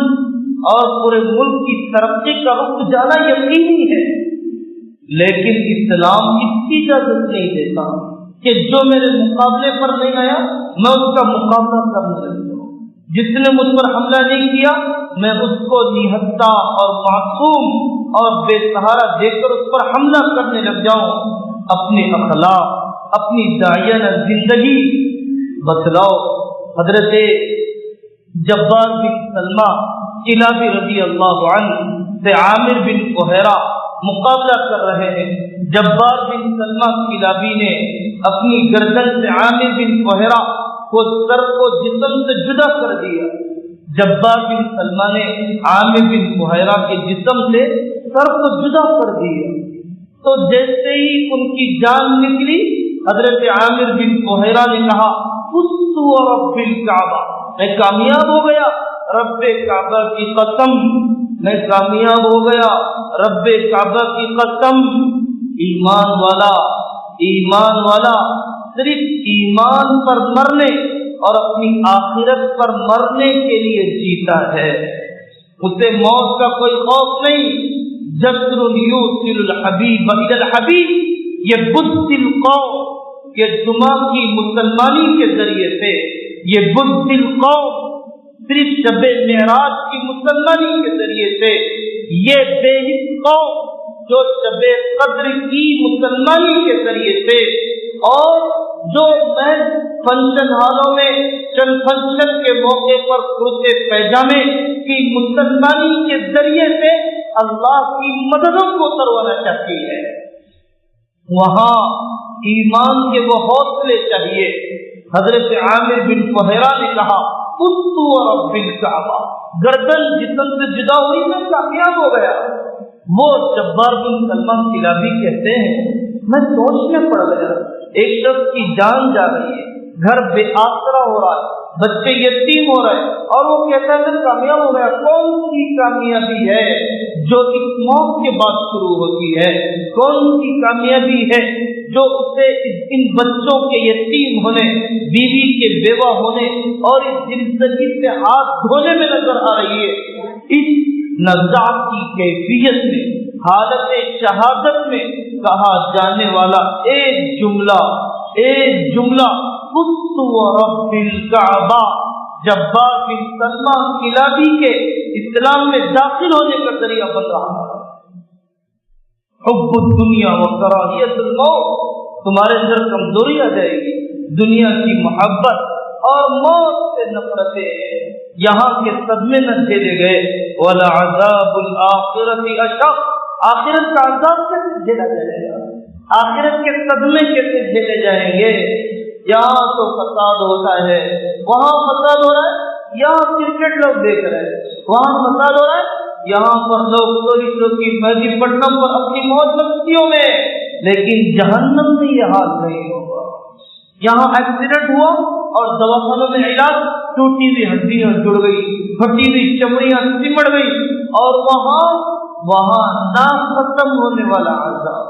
اور پورے ملک کی ترقی کا رخ جانا یقینی ہے. لیکن اسلام اس کی اجازت نہیں دیتا کہ جو میرے مقابلے پر نہیں آیا میں اس کا مقابلہ کرنے لگتا ہوں. جس نے مجھ پر حملہ نہیں کیا میں اس کو نہتا اور معصوم اور بے سہارا دیکھ کر اس پر حملہ کرنے لگ جاؤں؟ اپنے اخلاق، اپنی داعیانہ زندگی بتلاؤ۔ حضرت جبار بن سلمہ کلابی رضی اللہ عنہ سے عامر بن فہیرہ مقابلہ کر رہے ہیں۔ جبار بن سلمہ کلابی نے اپنی گردن سے عامر بن فہیرہ کو سر کو جسم سے جدا کر دیا۔ جبار بن سلمہ نے عامر بن فہیرہ کے جسم سے سر کو جدا کر دیا، تو جیسے ہی ان کی جان نکلی حضرت عامر بن فہیرہ نے کہا فزت ورب الکعبہ، میں کامیاب ہو گیا، رب کعبہ کی قسم، میں کامیاب ہو گیا، رب کعبہ کی قسم۔ ایمان والا صرف ایمان پر مرنے اور اپنی آخرت پر مرنے کے لیے جیتا ہے، اسے موت کا کوئی خوف نہیں۔ جسر یوصل الحبیب الی الحبیب، یہ بدھ القوم، یہ جمعہ کی مسلمانی کے ذریعے سے، یہ بدھ القوم صرف شب معراج کی مسلمانی کے ذریعے سے، یہ بے حس قوم جو شب قدر کی مسلمانی کے ذریعے سے، اور جو فنکشن ہالوں میں چند فنکشن کے موقع پر کرتے پیجامے کی مسلمانی کے ذریعے سے اللہ کی مددوں کو کروانا چاہتی ہے، وہاں ایمان کے وہ حوصلے چاہیے۔ حضرت عامر بن فہیرہ نے کہا فزت ورب الکعبہ، گردن جسم سے جدا ہوئی، میں کامیاب ہو گیا۔ وہ جبار بن سلمہ کلابی کہتے ہیں میں سوچ میں پڑ گیا، ایک شخص کی جان جا رہی ہے، گھر بے آسرا ہو رہا ہے، بچے یتیم ہو رہے ہیں، اور وہ کہتا ہے میں کامیاب ہو گیا۔ کون سی کامیابی ہے جو اس موت کے بعد شروع ہوتی ہے؟ کون سی کامیابی ہے جو اسے ان بچوں کے یتیم ہونے، بیوی کے بیوہ ہونے اور اس زندگی سے ہاتھ دھونے میں نظر آ رہی ہے؟ اس نزاعت کی کیفیت میں، حالت شہادت میں کہا جانے والا ایک جملہ فزت ورب الکعبہ، جبار بن سلمہ کلابی کے اسلام میں داخل ہونے کا ذریعہ بن رہا ہے۔ حب الدنیا و کراہیت الموت، تمہارے اندر کمزوری آ جائے گی، دنیا کی محبت اور موت سے نفرتیں یہاں کے صدمے نہ جھیلے گئے۔ وَلَعَذَابُ الْآخِرَةِ أَشَقُّ، آخرت کا عذاب کیسے جھیلا جائے گا؟ آخرت کے صدمے کیسے جھیلے جائیں گے؟ یہاں تو فساد ہوتا ہے، وہاں فساد ہو رہا ہے، یہاں کرکٹ لوگ دیکھ رہے ہیں، وہاں فساد ہو رہا ہے، یہاں پر لوگ ٹورسٹوں کی مہدی پٹنم پر اپنی موج مستیوں میں، لیکن جہنم میں یہ حال نہیں ہوگا۔ یہاں ایکسیڈنٹ ہوا اور دواخانوں میں علاج، ٹوٹی ہوئی ہڈیاں جڑ گئی، پھٹی ہوئی چمڑیاں سمڑ گئی، اور وہاں نہ ختم ہونے والا عذاب،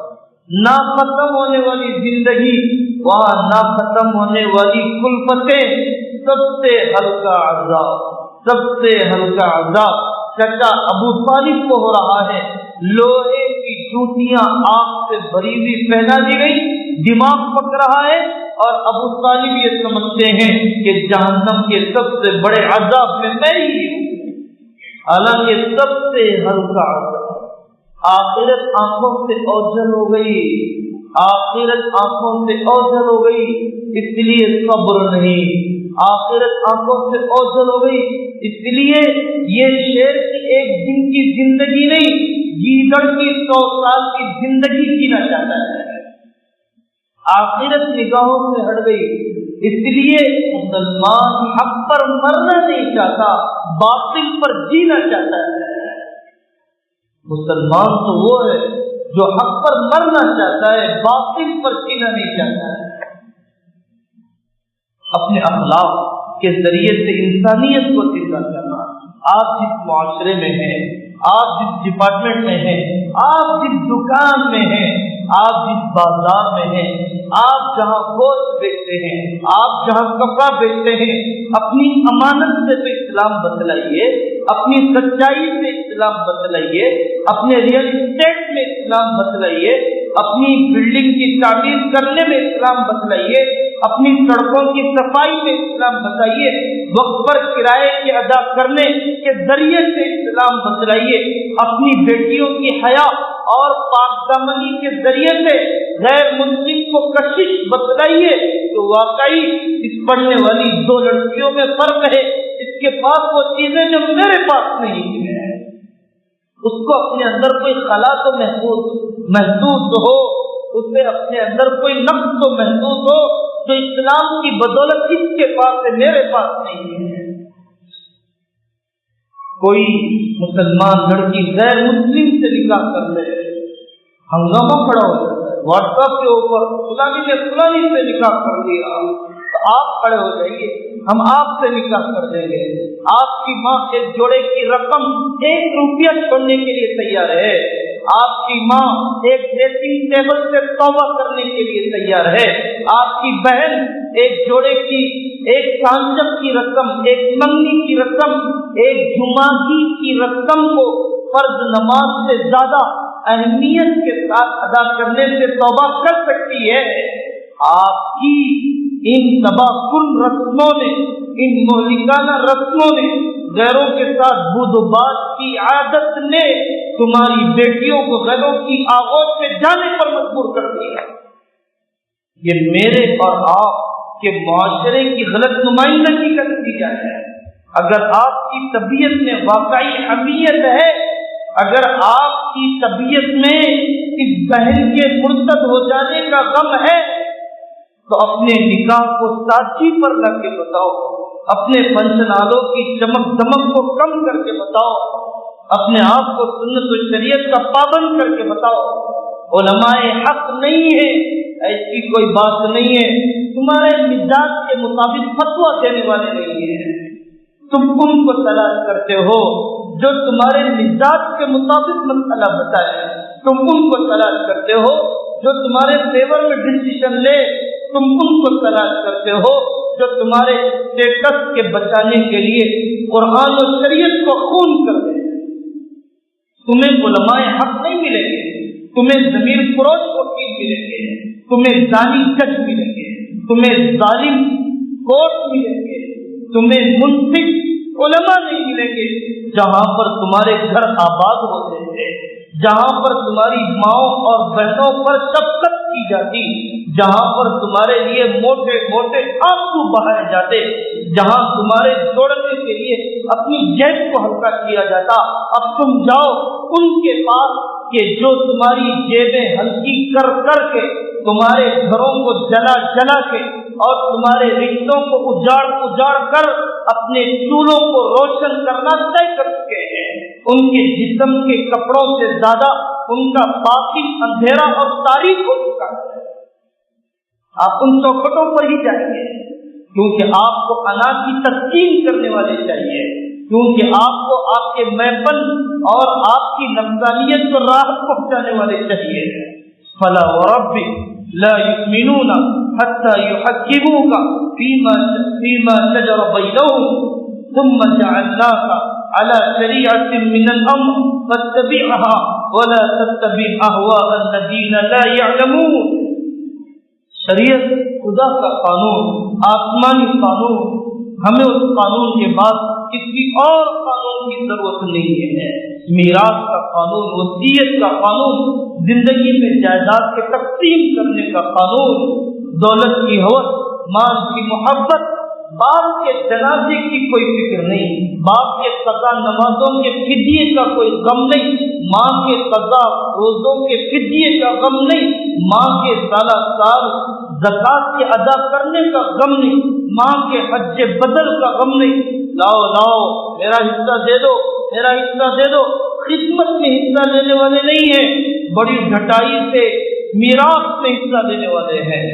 نہ ختم ہونے والی زندگی، وہاں نہ ختم ہونے والی کلفتیں، سب سے ہلکا عذاب چچا ابو طالب کو ہو رہا ہے۔ لوہے کی جوتیاں آگ سے بھری ہوئی پہنا دی گئی، دماغ پک رہا ہے، اور ابو طالب یہ سمجھتے ہیں کہ جہنم کے سب سے بڑے عذاب میں میں ہی ہوں، حالانکہ سب سے ہلکا عذاب۔ آخرت آنکھوں سے اوجھل ہو گئی، آخرت آنکھوں سے اوجھل ہو گئی، اس لیے صبر نہیں، آخرت آنکھوں سے اوجھل ہو گئی، اس لیے یہ شیر کی ایک دن کی زندگی نہیں، گیدڑ کی 100 سال کی زندگی جینا چاہتا ہے۔ آخرت نگاہوں سے ہٹ گئی، اس لیے مسلمان حق پر مرنا نہیں چاہتا، باطل پر جینا چاہتا ہے۔ مسلمان تو وہ ہے جو حق پر مرنا چاہتا ہے، باطل پر جینا نہیں چاہتا ہے۔ اپنے اخلاق کے ذریعے سے انسانیت کو زندہ کرنا۔ آپ جس معاشرے میں ہیں، آپ جس ڈپارٹمنٹ میں ہیں، آپ جس دکان میں ہیں، آپ جس بازار میں ہیں، آپ جہاں گوشت بیچتے ہیں، آپ جہاں کپڑا بیچتے ہیں، اپنی امانت سے تو اسلام بتلائیے، اپنی سچائی سے اسلام بتلائیے، اپنے ریئل اسٹیٹ میں اسلام بتلائیے، اپنی بلڈنگ کی تعمیر کرنے میں اسلام اسلام بتلائیے، اپنی سڑکوں کی صفائی میں اسلام بتائیے، وقت پر کرائے کے ادا کرنے کے ذریعے سے اسلام بتلائیے، اپنی بیٹیوں کی حیا اور پاک دامنی کے ذریعے سے غیر مسلم کو کشش بتلائیے تو واقعی اس پڑھنے والی 2 لڑکیوں میں فرق ہے، اس کے پاس وہ چیزیں جو میرے پاس نہیں ہیں، اس کو اپنے اندر کوئی خلا تو محسوس ہو، اسے اپنے اندر کوئی نقص تو محسوس ہو جو اسلام کی بدولت اس کے پاس ہے، میرے پاس نہیں ہے۔ کوئی مسلمان لڑکی غیر مسلم سے نکاح کر لے، ہنگامہ کھڑا ہو جاتا ہے، واٹس ایپ کے اوپر فلانی نے فلانی سے نکاح کر لیا، تو آپ کھڑے ہو جائیے، ہم آپ سے نکاح کر دیں گے۔ آپ کی ماں ایک جوڑے کی رقم 1 روپیہ چھوڑنے کے لیے تیار ہے، آپ کی ماں ایک ڈریسنگ ٹیبل سے توبہ کرنے کے لیے تیار ہے، آپ کی بہن ایک جوڑے کی، ایک کانچک کی رقم، ایک منگنی کی رقم، ایک جمعگی کی رقم کو فرض نماز سے زیادہ اہمیت کے ساتھ ادا کرنے سے توبہ کر سکتی ہے۔ آپ کی ان تباہ کن رسموں نے، ان مہلکانہ رسموں نے، غیروں کے ساتھ بود و باز کی عادت نے تمہاری بیٹیوں کو غیروں کی آغوش میں جانے پر مجبور کر دیا۔ یہ میرے اور آپ کے معاشرے کی غلط نمائندگی کا نتیجہ ہے۔ اگر آپ کی طبیعت میں واقعی حمیت ہے، اگر آپ کی طبیعت میں اس بہن کے مرتد ہو جانے کا غم ہے تو اپنے نکاح کو سادگی پر لا کے بتاؤ، اپنے پنچنالوں کی چمک دمک کو کم کر کے بتاؤ، اپنے آپ کو سنت و شریعت کا پابند کر کے بتاؤ۔ علماء حق نہیں ہے، ایسی کوئی بات نہیں ہے، تمہارے مزاج کے مطابق فتویٰ دینے والے نہیں ہیں، تم ان کو تلاش کرتے ہو جو تمہارے مزاج کے مطابق مسئلہ بتائے، تم ان کو تلاش کرتے ہو جو تمہارے فیور میں ڈسیشن لے، تم ان کو تلاش کرتے ہو جو تمہارے اسٹیٹس کے بچانے کے لیے قرآن و شریعت کو خون کر دے۔ تمہیں علماء حق نہیں ملیں گے، تمہیں ضمیر فروش وکیل ملیں گے، تمہیں ظالم جج ملیں گے، تمہیں ظالم کورٹ ملیں گے، تمہیں منصف علماء نہیں ملیں گے۔ جہاں پر تمہارے گھر آباد ہوتے تھے، جہاں پر تمہاری ماؤں اور بہنوں پر شفقت کی جاتی، جہاں پر تمہارے لیے موٹے موٹے آنسو بہائے جاتے، جہاں تمہارے جوڑنے کے لیے اپنی جیب کو ہلکا کیا جاتا، اب تم جاؤ ان کے پاس کہ جو تمہاری جیبیں ہلکی کر کر کے، تمہارے گھروں کو جلا جلا کے اور تمہارے رشتوں کو اجاڑ اجاڑ کر اپنے چولہوں کو روشن کرنا طے کر چکے ہیں۔ ان کے جسم کے کپڑوں سے زیادہ ان کا باطن اندھیرا اور تاریک ہو چکا ہے۔ آپ ان چوکھٹوں پر ہی جائیں گے کیونکہ آپ کو انا کی تسکین کرنے والے چاہیے، کیونکہ آپ کو آپ کے میپن اور آپ کی نفسانیت کو راحت پہنچانے والے چاہیے۔ فلا وربک لا یؤمنون حتی یحکموک فیما شجر بینہم ثم جعلناک على شریعة من الامر فاتبعها ولا تتبع اهواء الذین لا يعلمون۔ شریعت خدا کا قانون، آسمانی قانون، ہمیں اس قانون کے بعد کسی اور قانون کی ضرورت نہیں ہے۔ میراث کا قانون، وصیت کا قانون، زندگی میں جائیداد کے تقسیم کرنے کا قانون، دولت کی ہوس، مال کی محبت، باپ کے جنازے کی کوئی فکر نہیں، باپ کے قضا نمازوں کے فدیے کا کوئی غم نہیں، ماں کے قضا روزوں کے فدیے کا غم نہیں، ماں کے سالہ سال زکات کے ادا کرنے کا غم نہیں، ماں کے حج بدل کا غم نہیں۔ لاؤ لاؤ میرا حصہ دے دو، میرا حصہ دے دو، خدمت میں حصہ لینے والے نہیں ہیں، بڑی ڈھٹائی سے میراث میں حصہ لینے والے ہیں۔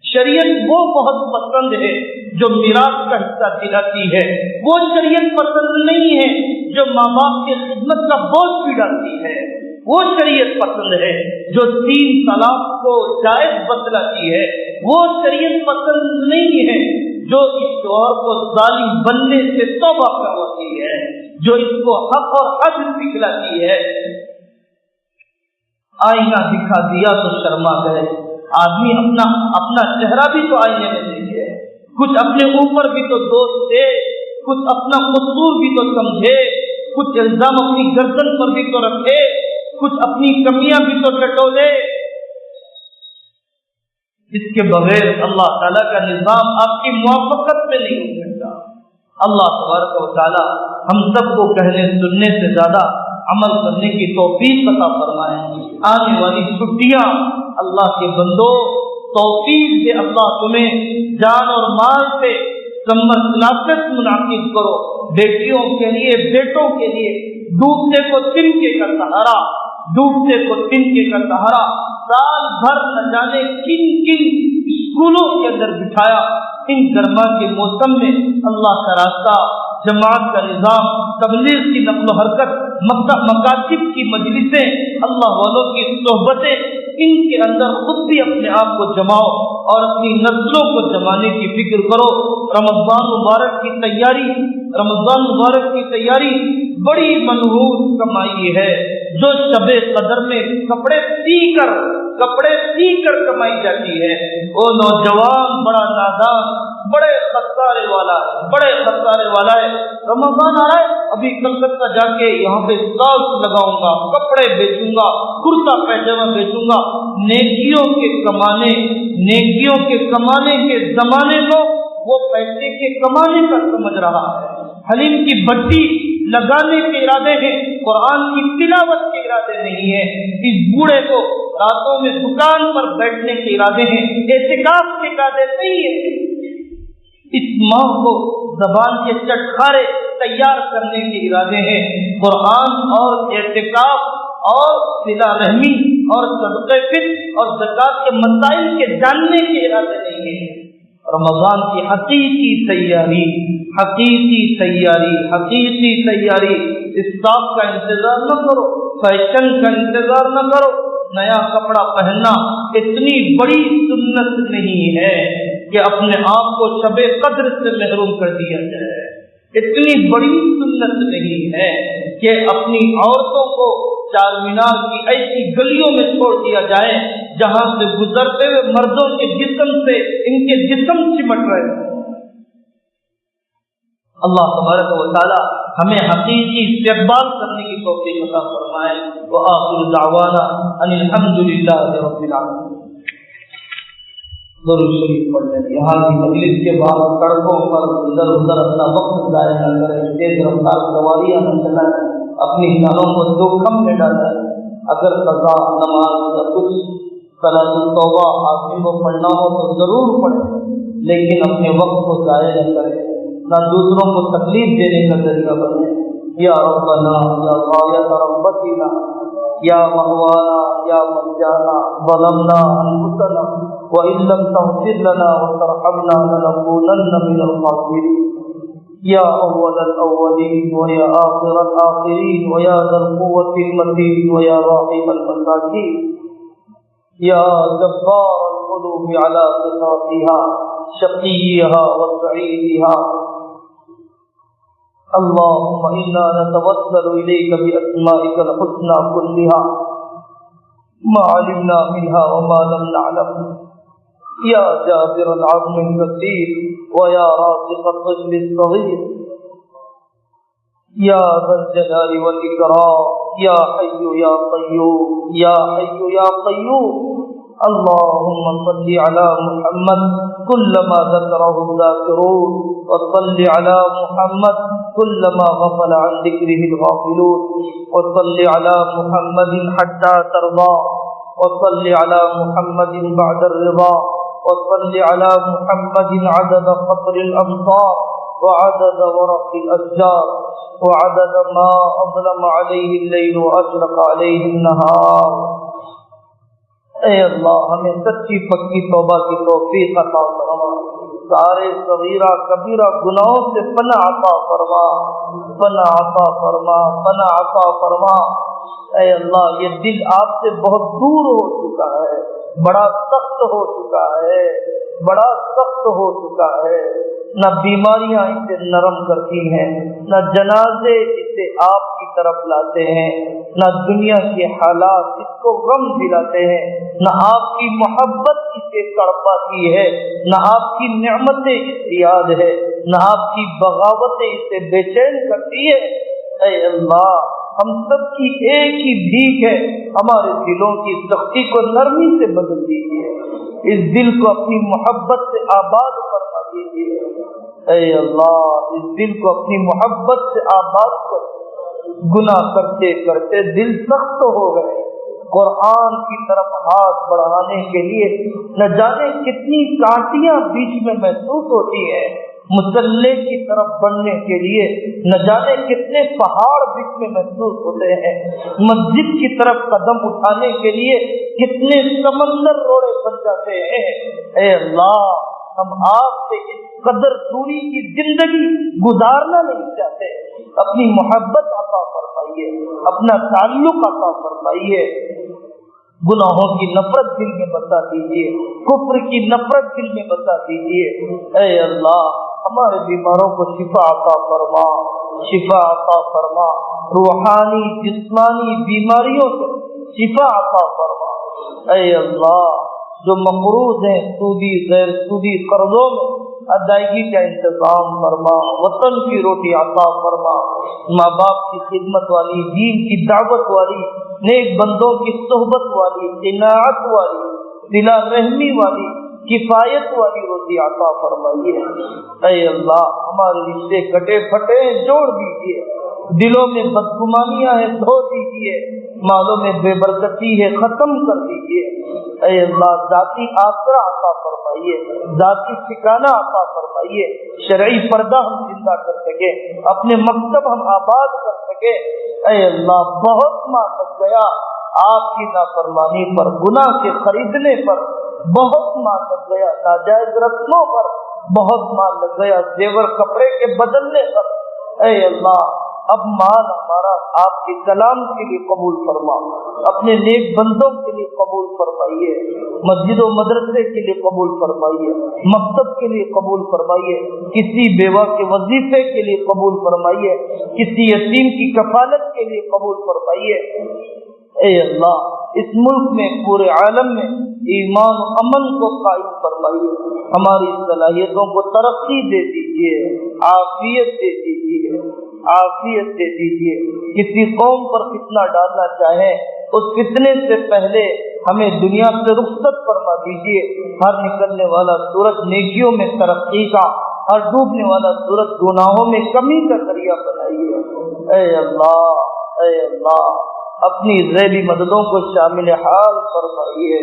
شریعت وہ بہت پسند ہے جو میراث کا حصہ دلاتی ہے، وہ شریعت پسند نہیں ہے جو ماں باپ کی خدمت کا بوجھ بھی ڈالتی ہے، وہ شریعت پسند ہے جو 3 طلاق کو جائز بتلاتی ہے، وہ شریعت پسند نہیں ہے جو اس شوہر کو ظالم بننے سے توبہ کرواتی ہے، جو اس کو حق اور عدل دکھلاتی ہے۔ آئینہ دکھا دیا تو شرما گئے، آدمی اپنا چہرہ بھی تو آئینے میں دیکھے، کچھ اپنے اوپر بھی تو دوست دے، کچھ اپنا قصور بھی تو سمجھے، کچھ الزام اپنی گردن پر بھی تو رکھے، کچھ اپنی کمیاں بھی تو ٹٹولے۔ اس کے بغیر اللہ تعالیٰ کا نظام آپ کی موافقت میں نہیں ہو سکتا۔ اللہ تبارک و تعالیٰ ہم سب کو کہنے سننے سے زیادہ عمل کرنے کی توفیق عطا فرمائے۔ آنے والی چھٹیاں اللہ کے بندو توفیق سے اللہ تمہیں جان اور مال سے سمر کلاسز منعقد کرو، بیٹیوں کے لیے بیٹوں کے لیے، ڈوبتے کو تنکے کا سہارا، ڈوبتے کو تنکے کا سہارا، سال بھر نہ جانے کن کن اسکولوں کے اندر بٹھایا۔ ان گرما کے موسم میں اللہ کا راستہ، جماعت کا نظام، تبلیغ کی نقل و حرکت، مکاتب کی مجلسیں، اللہ والوں کی صحبتیں، ان کے اندر خود بھی اپنے آپ کو جماؤ اور اپنی نسلوں کو جمانے کی فکر کرو۔ رمضان مبارک کی تیاری، رمضان مبارک کی تیاری بڑی منحوس کمائی ہے، جو شب قدر میں کپڑے سی کر کمائی جاتی ہے۔ وہ نوجوان بڑا نادان، بڑے خسارے والا ہے۔ رمضان آ رہا ہے، ابھی کلکتہ جا کے یہاں پہ اسٹال لگاؤں گا، کپڑے بیچوں گا، کرتا پیجامہ بیچوں گا۔ نیکیوں کے کمانے کے زمانے کو وہ پیسے کے کمانے کا سمجھ رہا ہے۔ حلیم کی بٹی لگانے کے ارادے ہیں، قرآن کی تلاوت کے ارادے نہیں ہیں۔ اس بوڑھے کو راتوں میں دکان پر بیٹھنے کے ارادے ہیں، اعتکاف کے ارادے نہیں ہیں۔ اس ماں کو زبان کے چٹخارے تیار کرنے کے ارادے ہیں۔ قرآن اور اعتکاف اور صلہ رحمی اور صدقہ فطر اور زکوٰۃ کے مسائل کے جاننے کے ارادے نہیں ہیں۔ رمضان کی حقیقی تیاری، اسٹاف کا انتظار نہ کرو، فیشن کا انتظار نہ کرو۔ نیا کپڑا پہننا اتنی بڑی سنت نہیں ہے کہ اپنے آپ کو شب قدر سے محروم کر دیا جائے۔ اتنی بڑی سنت نہیں ہے کہ اپنی عورتوں کو چار مینار کی ایسی گلیوں میں چھوڑ دیا جائے جہاں سے گزرتے ہوئے مردوں کے جسم سے ان کے جسم چمٹ رہے ہیں۔ اللہ تبارک و تعالی ہمیں حقیقی استقبال کرنے کی توفیق عطا فرمائے۔ وآخر دعوانا ان الحمد للہ رب العالمین۔ ضرور شریف پڑھ لیں۔ یہاں کی مجلس کے بعد سڑکوں پر ادھر ادھر اپنا وقت ضائع نہ کریں، تیز رفتار سواریاں نہ چلائیں، اپنی جانوں کو جوخم میں ڈالیں۔ اگر قضا نماز یا کچھ صلاۃ التوبہ آدمی کو پڑھنا ہو تو ضرور پڑھیں، لیکن اپنے وقت کو ضائع نہ کریں، نہ دوسروں کو تکلیف دینے کا ذریعہ بنے۔ یا ربنا یا غایۃ رغبتنا یا مغوانا یا منجانا ظلمنا انفسنا وان لم تغفر لنا وترحمنا لنكونن من الخاسرين یا اول الاولین ویا آخر الآخرین ویا ذا القوة المتین ویا راحم المساکین یا جبار القلوب على صفاتها شقیها وسعیدها اللهم إنا نتوسل إليك بأسمائك الحسنى كلها ما علمنا منها وما لم نعلم يا جابر العظم الكثير ويا رازق الطفل الصغير يا ذا الجلال والإكرام يا حي يا قيوم يا حي يا قيوم اللهم صل على محمد كلما ذكره الذاكرون وصل على محمد كلما غفل عن ذكره الغافلون وصل على محمد حتى ترضى وصل على محمد بعد الرضا وصل على محمد عدد قطر الأمطار وعدد ورق الأشجار وعدد ما أظلم عليه الليل وأشرق عليه النهار۔ اے اللہ ہمیں سچی پکی توبہ کی توفیق عطا فرما، سارے صغیرہ کبیرہ گناہوں سے پناہ عطا فرما، پناہ عطا فرما، پناہ عطا فرما۔ اے اللہ یہ دل آپ سے بہت دور ہو چکا ہے، بڑا سخت ہو چکا ہے، بڑا سخت ہو چکا ہے۔ نہ بیماریاں اسے نرم کرتی ہیں، نہ جنازے اسے آپ کی طرف لاتے ہیں، نہ دنیا کے حالات اس کو غم دلاتے ہیں، نہ آپ کی محبت اسے تڑپاتی ہے، نہ آپ کی نعمتیں اسے یاد ہے، نہ آپ کی بغاوتیں اسے بے چین کرتی ہے۔ اے اللہ، ہم سب کی ایک ہی بھیک ہے، ہمارے دلوں کی سختی کو نرمی سے بدل دیجیے، اس دل کو اپنی محبت سے آباد فرما دیجیے۔ اے اللہ، اس دل کو اپنی محبت سے آباد کر۔ گناہ کرتے کرتے دل سخت ہو گئے، قرآن کی طرف ہاتھ بڑھانے کے لیے نہ جانے کتنی کانٹیاں بیچ میں محسوس ہوتی ہیں، مصلی کی طرف بڑھنے کے لیے نہ جانے کتنے پہاڑ بیچ میں محسوس ہوتے ہیں، مسجد کی طرف قدم اٹھانے کے لیے کتنے سمندر روڑے بن جاتے ہیں۔ اے اللہ، ہم آپ سے اس قدر دوری کی زندگی گزارنا نہیں چاہتے، اپنی محبت عطا فرمائیے، اپنا تعلق عطا فرمائیے، گناہوں کی نفرت دل میں بسا دیجیے، کفر کی نفرت دل میں بسا دیجیے۔ اے اللہ، ہمارے بیماروں کو شفا عطا فرما، شفا عطا فرما، روحانی جسمانی بیماریوں سے شفا عطا فرما۔ اے اللہ، جو مقروض ہیں سودی غیر سودی قرضوں میں ادائیگی کا انتظام فرما، وطن کی روٹی عطا فرما، ماں باپ کی خدمت والی، دین کی دعوت والی، نیک بندوں کی صحبت والی، قناعت والی، صلہ رحمی والی، کفایت والی روزی عطا فرمائیے۔ اے اللہ، ہمارے رشتے کٹے پھٹے جوڑ دیجیے، دلوں میں بدگمانیاں ہیں دھو دیجیے، مالوں میں بے برکتی ہے ختم کر دیجیے۔ اے اللہ، ذاتی آسرا عطا فرمائیے، ذاتی ٹھکانہ عطا فرمائیے، شرعی پردہ ہم زندہ کر سکے، اپنے مکتب ہم آباد کر سکے۔ اے اللہ، بہت مال لگ گیا آپ کی نافرمانی پر، گناہ کے خریدنے پر، بہت مال لگ گیا ناجائز رسموں پر، بہت مال لگ گیا زیور کپڑے کے بدلنے پر۔ اے اللہ، اب مال ہمارا آپ کے کلام کے لیے قبول فرما، اپنے نیک بندوں کے لیے قبول فرمائیے، مسجد و مدرسے کے لیے قبول فرمائیے، مکتب کے لیے قبول فرمائیے، کسی بیوہ کے وظیفے کے لیے قبول فرمائیے، کسی یتیم کی کفالت کے لیے قبول فرمائیے۔ اے اللہ، اس ملک میں پورے عالم میں ایمان و امن کو قائم فرمائیے، ہماری صلاحیتوں کو ترقی دے دیجیے، عافیت دے دیجیے، عافیت دے دیجیے۔ کسی قوم پر فتنہ ڈالنا چاہیں اس فتنے سے پہلے ہمیں دنیا سے رخصت فرما دیجیے۔ ہر نکلنے والا سورج نیکیوں میں ترقی کا، ہر ڈوبنے والا سورج گناہوں میں کمی کا ذریعہ بنائیے۔ اے اللہ، اے اللہ، اپنی ذیلی مددوں کو شامل حال فرمائیے،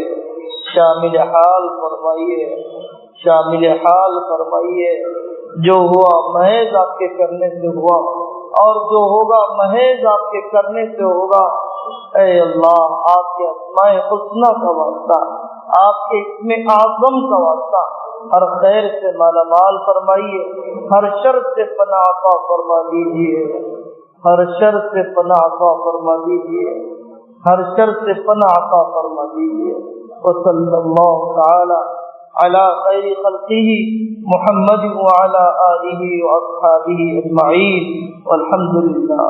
شامل حال فرمائیے، شامل حال فرمائیے۔ جو ہوا محض آپ کے کرنے سے ہوا، اور جو ہوگا محض آپ کے کرنے سے ہوگا۔ اے اللہ، آپ کے اسماء حسنہ کا واسطہ، آپ کے اسم اعظم کا واسطہ، ہر خیر سے مالا مال فرمائیے، ہر شر سے پناہ عطا فرما دیجیے، ہر شر سے پناہ عطا فرما دیجیے، ہر شر سے پناہ عطا فرما دیجیے۔ وصلی اللہ تعالی علی خیر خلقہ محمد وعلی آلہ واصحابہ اجمعین، والحمد للہ۔